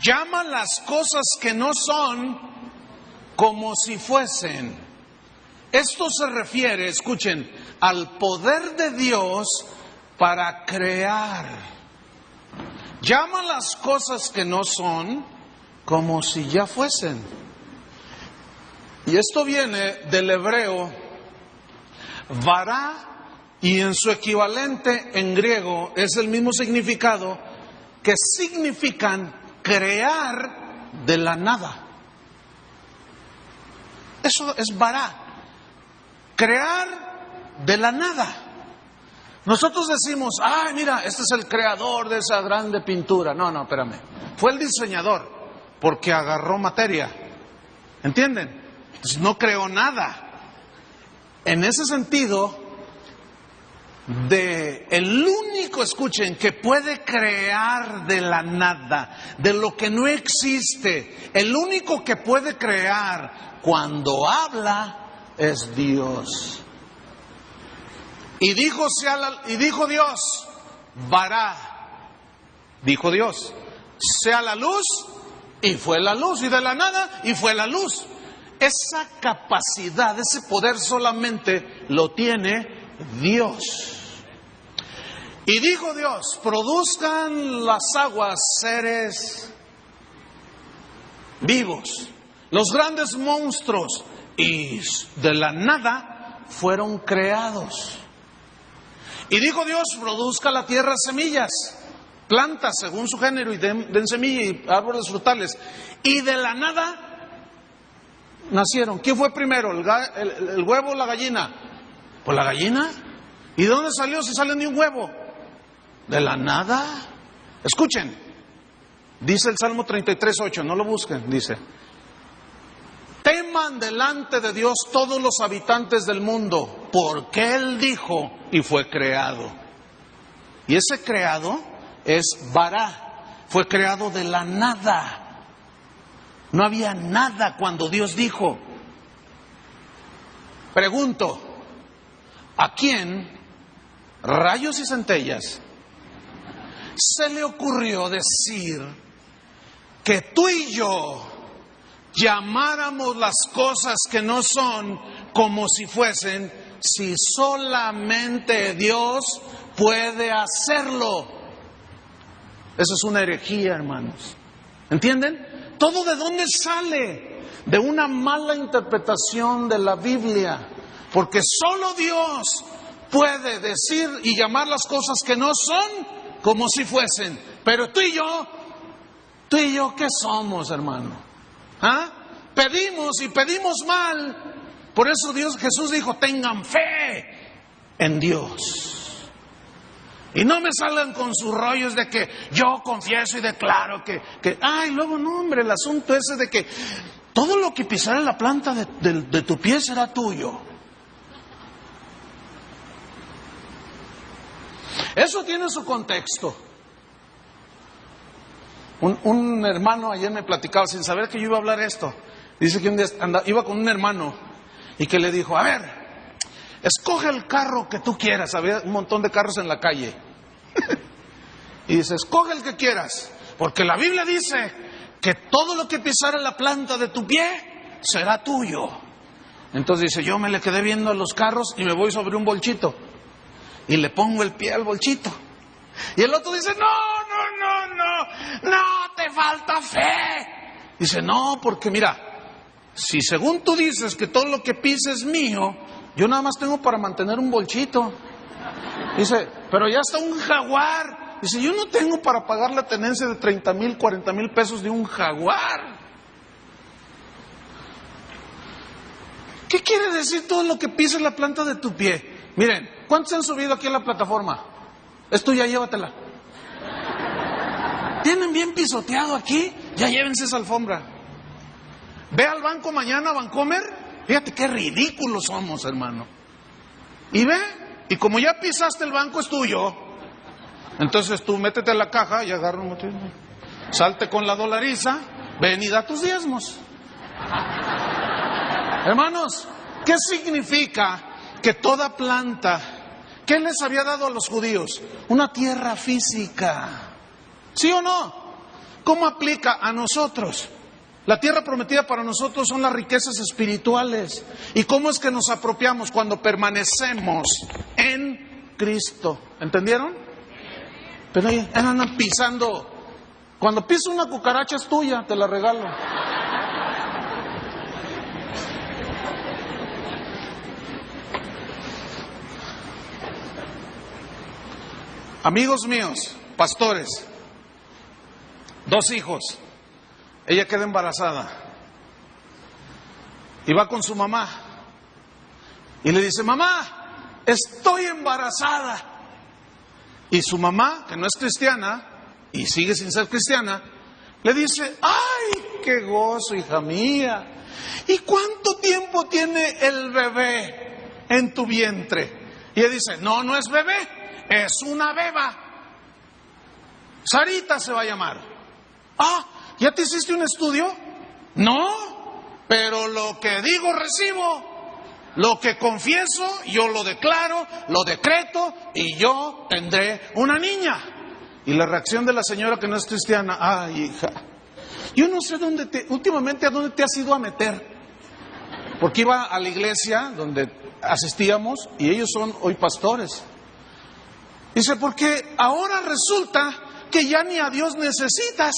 llama las cosas que no son como si fuesen. Esto se refiere, escuchen, al poder de Dios para crear. Llama las cosas que no son como si ya fuesen. Y esto viene del hebreo vará, y en su equivalente en griego es el mismo significado, que significan crear de la nada. Eso es vará, crear de la nada. Nosotros decimos, ay, mira, este es el creador de esa grande pintura. No, espérame. Fue el diseñador, porque agarró materia. ¿Entienden? Entonces, no creó nada. En ese sentido, el único, escuchen, que puede crear de la nada, de lo que no existe, el único que puede crear cuando habla es Dios. Y dijo Dios, vará, dijo Dios, sea la luz, y fue la luz, y de la nada, y fue la luz. Esa capacidad, ese poder solamente lo tiene Dios. Y dijo Dios, produzcan las aguas seres vivos, los grandes monstruos, y de la nada fueron creados. Y dijo Dios, produzca la tierra semillas, plantas según su género, y den semilla y árboles frutales. Y de la nada nacieron. ¿Quién fue primero, el huevo o la gallina? Pues la gallina. ¿Y de dónde salió si sale de un huevo? De la nada. Escuchen, dice el Salmo 33:8, no lo busquen, dice: teman delante de Dios todos los habitantes del mundo, porque Él dijo y fue creado. Y ese creado es vará, fue creado de la nada. No había nada cuando Dios dijo. Pregunto, ¿a quién, rayos y centellas, se le ocurrió decir que tú y yo llamáramos las cosas que no son como si fuesen, si solamente Dios puede hacerlo? Eso es una herejía, hermanos. ¿Entienden? ¿Todo de dónde sale? De una mala interpretación de la Biblia. Porque solo Dios puede decir y llamar las cosas que no son como si fuesen. Pero tú y yo, ¿qué somos, hermano? ¿Ah? Pedimos y pedimos mal. Por eso Jesús dijo, tengan fe en Dios. Y no me salgan con sus rollos de que yo confieso y declaro que luego no, hombre, el asunto ese de que todo lo que pisara la planta de tu pie será tuyo. Eso tiene su contexto. Un hermano ayer me platicaba, sin saber que yo iba a hablar esto. Dice que un día iba con un hermano y que le dijo, a ver, escoge el carro que tú quieras. Había un montón de carros en la calle. Y dice, escoge el que quieras, porque la Biblia dice que todo lo que pisara la planta de tu pie será tuyo. Entonces dice, yo me le quedé viendo a los carros y me voy sobre un bolchito y le pongo el pie al bolchito. Y el otro dice, no, te falta fe. Dice, no, porque mira, si según tú dices que todo lo que pises es mío, yo nada más tengo para mantener un bolchito. Dice, pero ya está un jaguar. Dice, yo no tengo para pagar la tenencia de 30,000, 40,000 pesos de un jaguar. ¿Qué quiere decir todo lo que pisa la planta de tu pie? Miren, ¿cuántos han subido aquí a la plataforma? Es tuya, llévatela. ¿Tienen bien pisoteado aquí? Ya llévense esa alfombra. Ve al banco mañana, Bancomer. Fíjate qué ridículos somos, hermano. Y ve, y como ya pisaste el banco, es tuyo. Entonces tú métete a la caja y agarra un motivo. Salte con la dolariza, ven y da tus diezmos. Hermanos, ¿qué significa que toda planta, qué les había dado a los judíos? Una tierra física. ¿Sí o no? ¿Cómo aplica a nosotros? La tierra prometida para nosotros son las riquezas espirituales. ¿Y cómo es que nos apropiamos? Cuando permanecemos en Cristo. ¿Entendieron? Pero ahí andan pisando. Cuando pisa una cucaracha es tuya, te la regalo. Amigos míos, pastores, 2 hijos, ella queda embarazada y va con su mamá y le dice: mamá, estoy embarazada. Y su mamá, que no es cristiana y sigue sin ser cristiana, le dice: ¡ay, qué gozo, hija mía! ¿Y cuánto tiempo tiene el bebé en tu vientre? Y ella dice: no, no es bebé. Es una beba. Sarita se va a llamar. Ah, ¿ya te hiciste un estudio? No, pero lo que digo recibo, lo que confieso, yo lo declaro, lo decreto y yo tendré una niña. Y la reacción de la señora que no es cristiana: ay, hija, yo no sé últimamente a dónde te has ido a meter. Porque iba a la iglesia donde asistíamos y ellos son hoy pastores. Dice: porque ahora resulta que ya ni a Dios necesitas,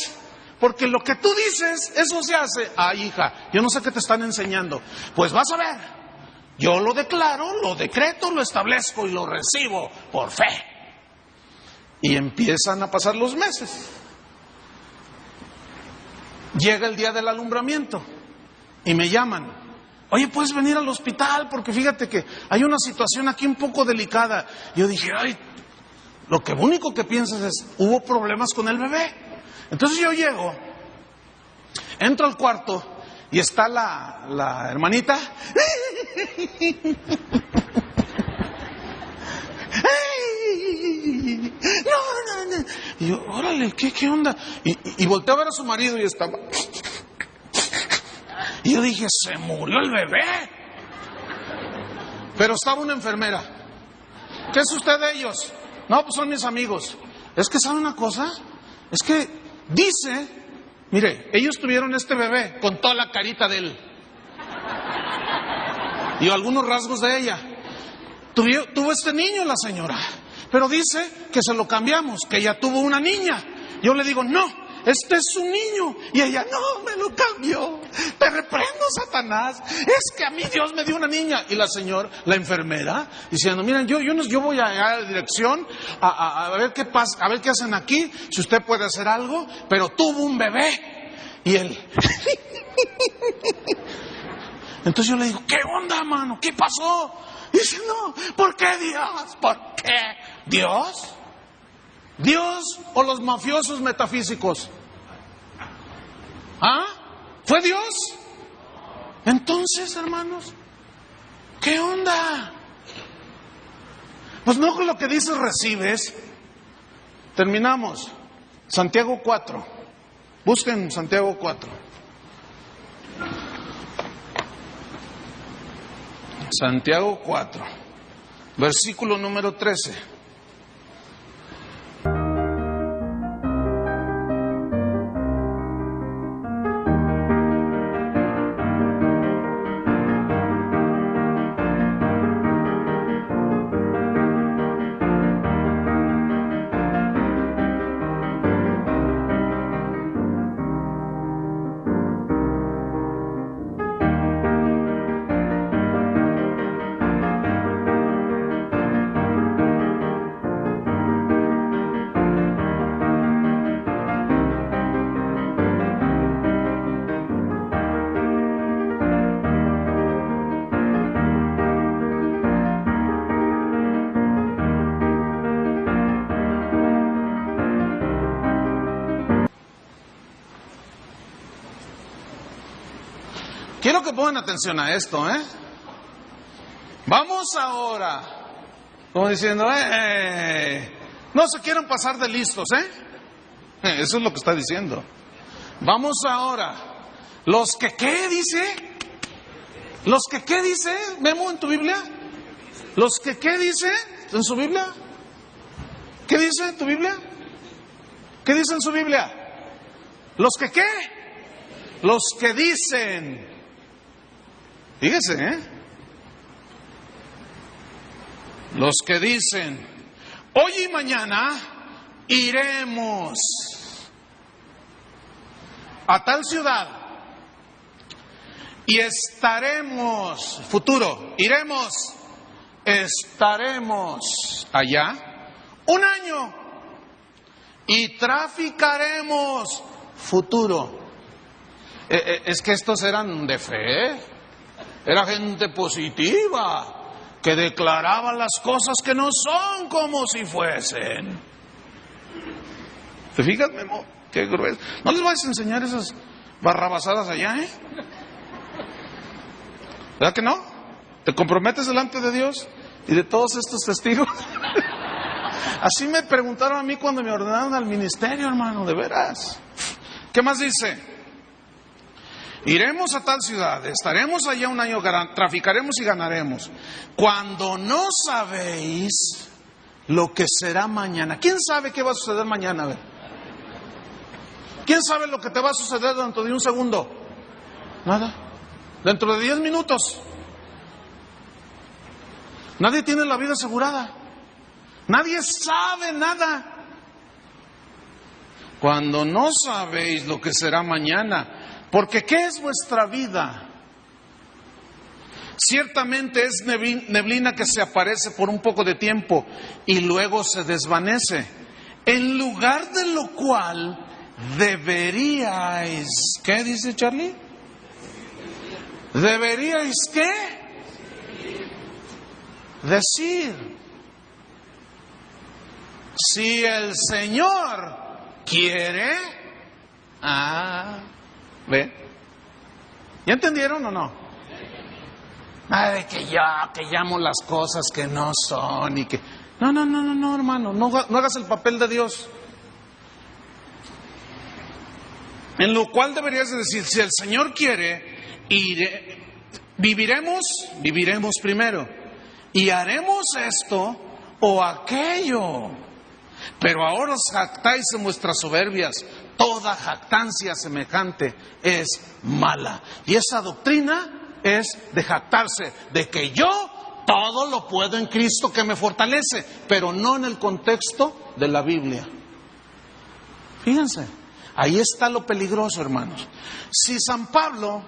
porque lo que tú dices, eso se hace. Ay, hija, yo no sé qué te están enseñando. Pues vas a ver, yo lo declaro, lo decreto, lo establezco y lo recibo por fe. Y empiezan a pasar los meses. Llega el día del alumbramiento y me llaman: oye, ¿puedes venir al hospital? Porque fíjate que hay una situación aquí un poco delicada. Yo dije: ay, lo único que piensas es: hubo problemas con el bebé. Entonces yo llego, entro al cuarto y está la hermanita. No. Y yo: órale, ¿qué onda? Y volteé a ver a su marido y estaba. Y yo dije: se murió el bebé. Pero estaba una enfermera. ¿Qué es usted de ellos? No, pues son mis amigos. Es que, ¿sabe una cosa? Es que dice, mire, ellos tuvieron este bebé con toda la carita de él y algunos rasgos de ella. Tuvo este niño la señora, pero dice que se lo cambiamos, que ella tuvo una niña. Yo le digo: no, este es su niño. Y ella: no, me lo cambió. Te reprendo, Satanás. Es que a mí Dios me dio una niña. Y la señora, la enfermera, diciendo: miren, yo voy a la dirección a ver qué pasa, a ver qué hacen aquí, si usted puede hacer algo, pero tuvo un bebé. Y él. Entonces yo le digo: ¿qué onda, mano? ¿Qué pasó? Y dice: no, ¿por qué Dios? ¿Por qué Dios? ¿Dios o los mafiosos metafísicos? ¿Ah? ¿Fue Dios? Entonces, hermanos, ¿qué onda? Pues no con lo que dices recibes. Terminamos. Santiago 4. Busquen Santiago 4. Santiago 4, versículo número 13. Quiero que pongan atención a esto, ¿eh? Vamos ahora, como diciendo, no se quieran pasar de listos, ¿eh? Eso es lo que está diciendo. Vamos ahora, los que ¿qué dice? ¿Los que qué dice, Memo, en tu Biblia? ¿Los que qué dice en su Biblia? ¿Qué dice en tu Biblia? ¿Qué dice en su Biblia? ¿Los que qué? los que dicen, fíjese, los que dicen, hoy y mañana iremos a tal ciudad y estaremos, futuro, iremos, estaremos allá un año y traficaremos, futuro. Es que estos eran de fe, era gente positiva, que declaraba las cosas que no son como si fuesen. ¿Te fijas, Memo? Qué grueso. ¿No les vas a enseñar esas barrabasadas allá, ¿Verdad que no? ¿Te comprometes delante de Dios y de todos estos testigos? Así me preguntaron a mí cuando me ordenaron al ministerio, hermano, de veras. ¿Qué más dice? Iremos a tal ciudad, estaremos allá un año, traficaremos y ganaremos. Cuando no sabéis lo que será mañana. ¿Quién sabe qué va a suceder mañana? A ver. ¿Quién sabe lo que te va a suceder dentro de un segundo? Nada. Dentro de 10 minutos. Nadie tiene la vida asegurada. Nadie sabe nada. Cuando no sabéis lo que será mañana. Porque ¿qué es vuestra vida? Ciertamente es neblina que se aparece por un poco de tiempo y luego se desvanece. En lugar de lo cual deberíais, ¿qué dice Charlie? ¿Deberíais qué? Decir, si el Señor quiere, ¿ve? ¿Ya entendieron o no? Nada de que llamo las cosas que no son y que... No, hermano, no hagas el papel de Dios. En lo cual deberías decir, si el Señor quiere, viviremos primero, y haremos esto o aquello. Pero ahora os jactáis en vuestras soberbias. Toda jactancia semejante es mala. Y esa doctrina es de jactarse, de que yo todo lo puedo en Cristo que me fortalece, pero no en el contexto de la Biblia. Fíjense, ahí está lo peligroso, hermanos. Si San Pablo,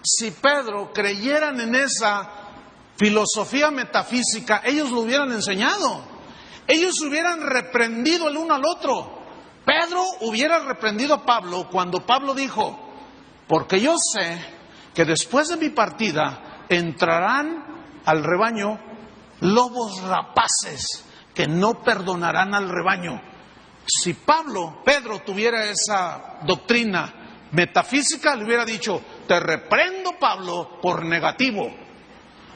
si Pedro creyeran en esa filosofía metafísica, ellos lo hubieran enseñado. Ellos hubieran reprendido el uno al otro. Pedro hubiera reprendido a Pablo cuando Pablo dijo, porque yo sé que después de mi partida entrarán al rebaño lobos rapaces que no perdonarán al rebaño. Si Pedro tuviera esa doctrina metafísica, le hubiera dicho, te reprendo, Pablo, por negativo.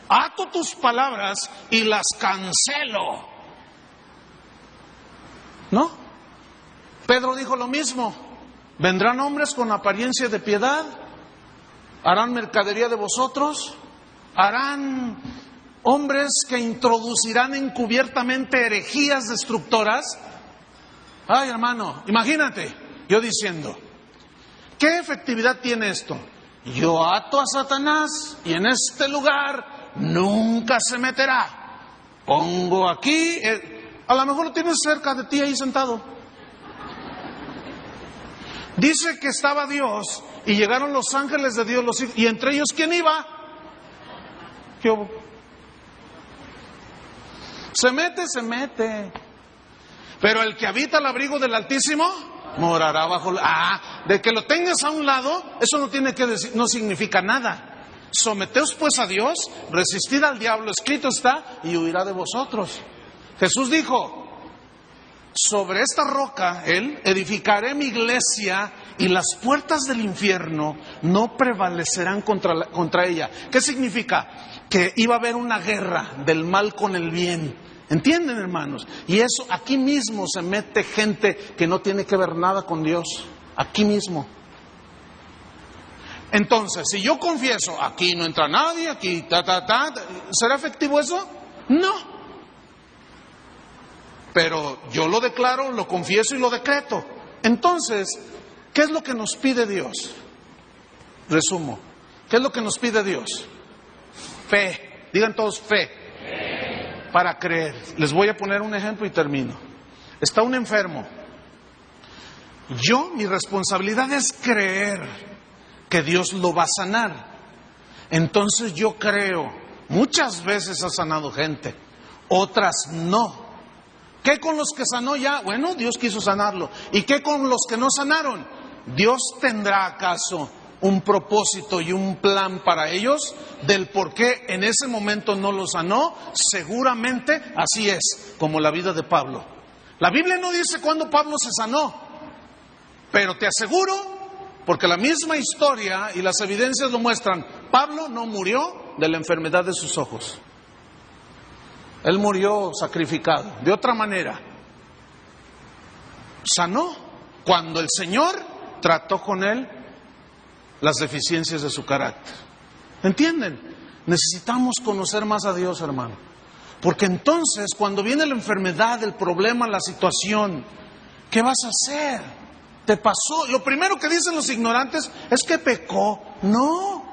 Ato tus palabras y las cancelo. ¿No? Pedro dijo lo mismo. Vendrán hombres con apariencia de piedad, harán mercadería de vosotros, harán hombres que introducirán encubiertamente herejías destructoras. Ay, hermano, imagínate, yo diciendo, ¿qué efectividad tiene esto? Yo ato a Satanás y en este lugar nunca se meterá. Pongo aquí, a lo mejor lo tienes cerca de ti ahí sentado. Dice que estaba Dios y llegaron los ángeles de Dios, y entre ellos, ¿quién iba? ¿Qué hubo? Se mete. Pero el que habita al abrigo del Altísimo morará bajo... de que lo tengas a un lado, eso no tiene que decir, no significa nada. Someteos pues a Dios, resistid al diablo, escrito está, y huirá de vosotros. Jesús dijo, sobre esta roca, edificaré mi iglesia y las puertas del infierno no prevalecerán contra ella. ¿Qué significa? Que iba a haber una guerra del mal con el bien. ¿Entienden, hermanos? Y eso, aquí mismo se mete gente que no tiene que ver nada con Dios. Aquí mismo. Entonces, si yo confieso, aquí no entra nadie, aquí ¿será efectivo eso? No. Pero yo lo declaro, lo confieso y lo decreto. Entonces, ¿qué es lo que nos pide Dios? Resumo. ¿Qué es lo que nos pide Dios? Fe. Digan todos fe. Para creer. Les voy a poner un ejemplo y termino. Está un enfermo. Mi responsabilidad es creer que Dios lo va a sanar. Entonces yo creo. Muchas veces ha sanado gente, otras no. ¿Qué con los que sanó ya? Bueno, Dios quiso sanarlo. ¿Y qué con los que no sanaron? ¿Dios tendrá acaso un propósito y un plan para ellos del por qué en ese momento no lo sanó? Seguramente así es, como la vida de Pablo. La Biblia no dice cuándo Pablo se sanó, pero te aseguro, porque la misma historia y las evidencias lo muestran, Pablo no murió de la enfermedad de sus ojos. Él murió sacrificado, de otra manera. Sanó cuando el Señor trató con él las deficiencias de su carácter. ¿Entienden? Necesitamos conocer más a Dios, hermano. Porque entonces, cuando viene la enfermedad, el problema, la situación, ¿qué vas a hacer? Te pasó. Lo primero que dicen los ignorantes es que pecó. No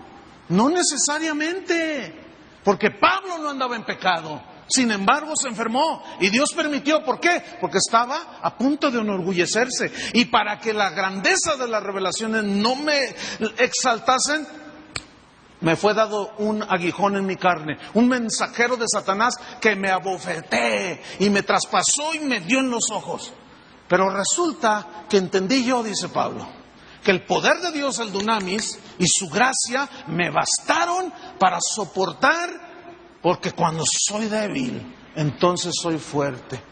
necesariamente. Porque Pablo no andaba en pecado. Sin embargo, se enfermó y Dios permitió. ¿Por qué? Porque estaba a punto de enorgullecerse. Y para que la grandeza de las revelaciones no me exaltasen, me fue dado un aguijón en mi carne, un mensajero de Satanás que me abofeté y me traspasó y me dio en los ojos. Pero resulta que entendí yo, dice Pablo, que el poder de Dios, el dunamis, y su gracia me bastaron para soportar. Porque cuando soy débil, entonces soy fuerte.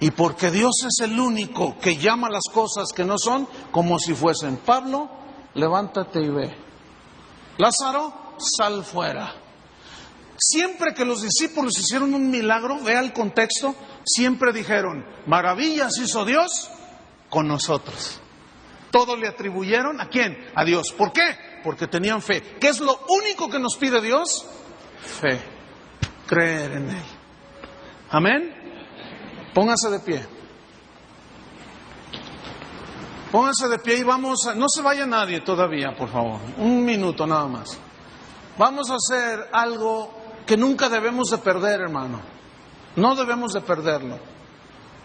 Y porque Dios es el único que llama las cosas que no son como si fuesen. Pablo, levántate y ve. Lázaro, sal fuera. Siempre que los discípulos hicieron un milagro, vea el contexto, siempre dijeron, maravillas hizo Dios con nosotros. Todo le atribuyeron, ¿a quién? A Dios. ¿Por qué? Porque tenían fe. ¿Qué es lo único que nos pide Dios? Fe. Creer en Él. Amén. Póngase de pie. Póngase de pie y vamos a... No se vaya nadie todavía, por favor. Un minuto nada más. Vamos a hacer algo que nunca debemos de perder, hermano. No debemos de perderlo.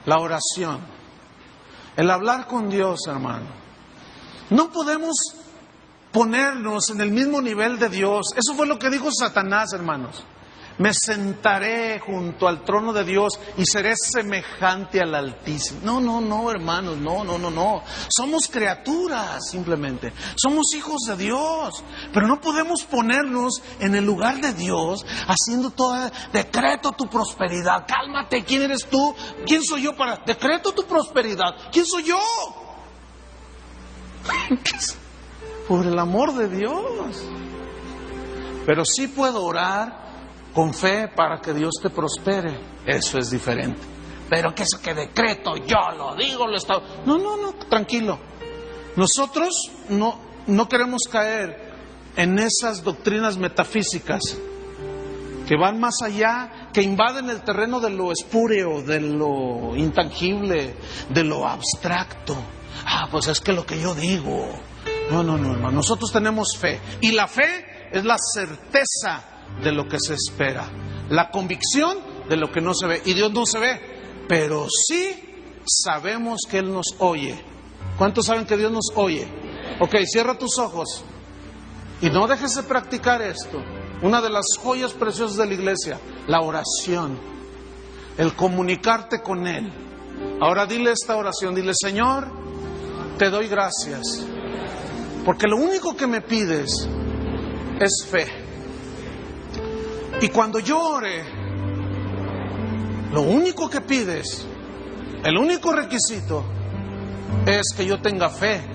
La oración. El hablar con Dios, hermano. No podemos ponernos en el mismo nivel de Dios. Eso fue lo que dijo Satanás, hermanos. Me sentaré junto al trono de Dios y seré semejante al Altísimo. No, hermanos, no. Somos criaturas, simplemente. Somos hijos de Dios. Pero no podemos ponernos en el lugar de Dios haciendo todo, decreto tu prosperidad. Cálmate, ¿quién eres tú? ¿Quién soy yo para? Decreto tu prosperidad. ¿Quién soy yo? Por el amor de Dios. Pero sí puedo orar con fe para que Dios te prospere. Eso es diferente. Pero que eso que decreto, yo lo digo, lo está... No, tranquilo. Nosotros no queremos caer en esas doctrinas metafísicas que van más allá, que invaden el terreno de lo espúreo, de lo intangible, de lo abstracto. Pues es que lo que yo digo. No, hermano. Nosotros tenemos fe. Y la fe es la certeza de lo que se espera, la convicción de lo que no se ve. Y Dios no se ve, pero sí sabemos que Él nos oye. ¿Cuántos saben que Dios nos oye? Ok, cierra tus ojos y no dejes de practicar esto. Una de las joyas preciosas de la iglesia, la oración, el comunicarte con Él. Ahora dile esta oración, dile: Señor, te doy gracias, porque lo único que me pides es fe. Y cuando yo ore, lo único que pides, el único requisito, es que yo tenga fe.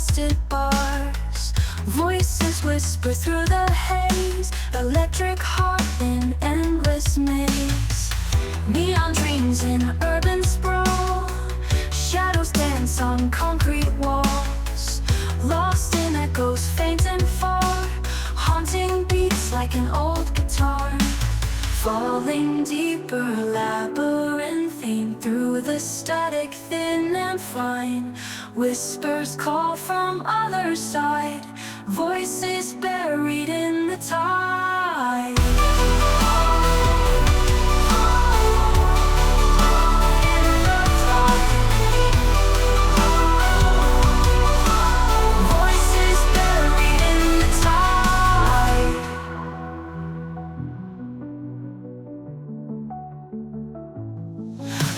rusted bars. Voices whisper through the haze, electric heart in endless maze. Neon dreams in urban sprawl, shadows dance on concrete walls. Lost in echoes faint and far, haunting beats like an old guitar. Falling deeper, labyrinthine through the static, thin and fine. Whispers call from other side, voices buried in the tide. Voices buried in the tide.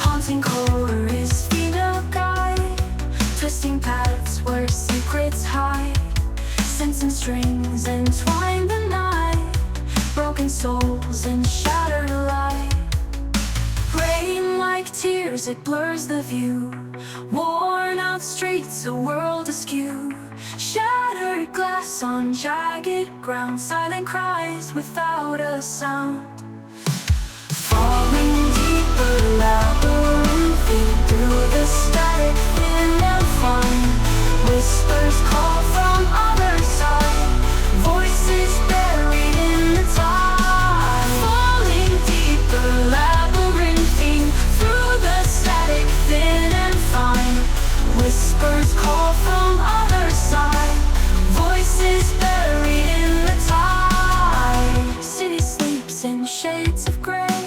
Haunting core is female guide, twisting paths where secrets hide. Scents and strings entwine the night, broken souls and shattered light. Rain like tears, it blurs the view. Worn out streets, a world askew. Shattered glass on jagged ground, silent cries without a sound. Falling deeper, labyrinthine through the static, thin and fine. Whispers call from other side, voices buried in the tide. Falling deeper, labyrinthine through the static, thin and fine. Whispers call from other side, voices buried in the tide. City sleeps in shades of gray,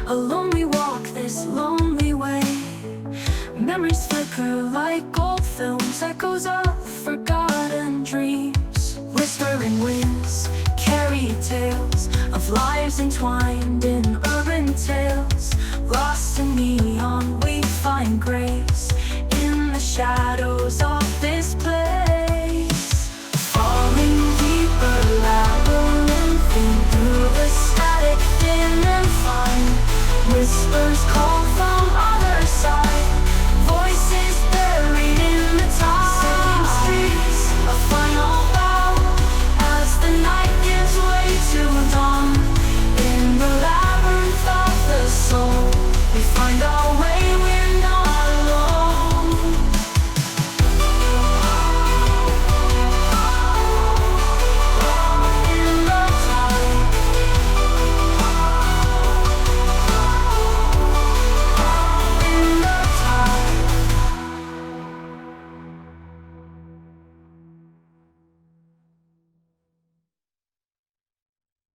alone we walk this lonely way. Memories flicker like old films, echoes of forgotten dreams. Whispering winds carry tales of lives entwined in urban tales. Lost in neon we find grace in the shadows of this place.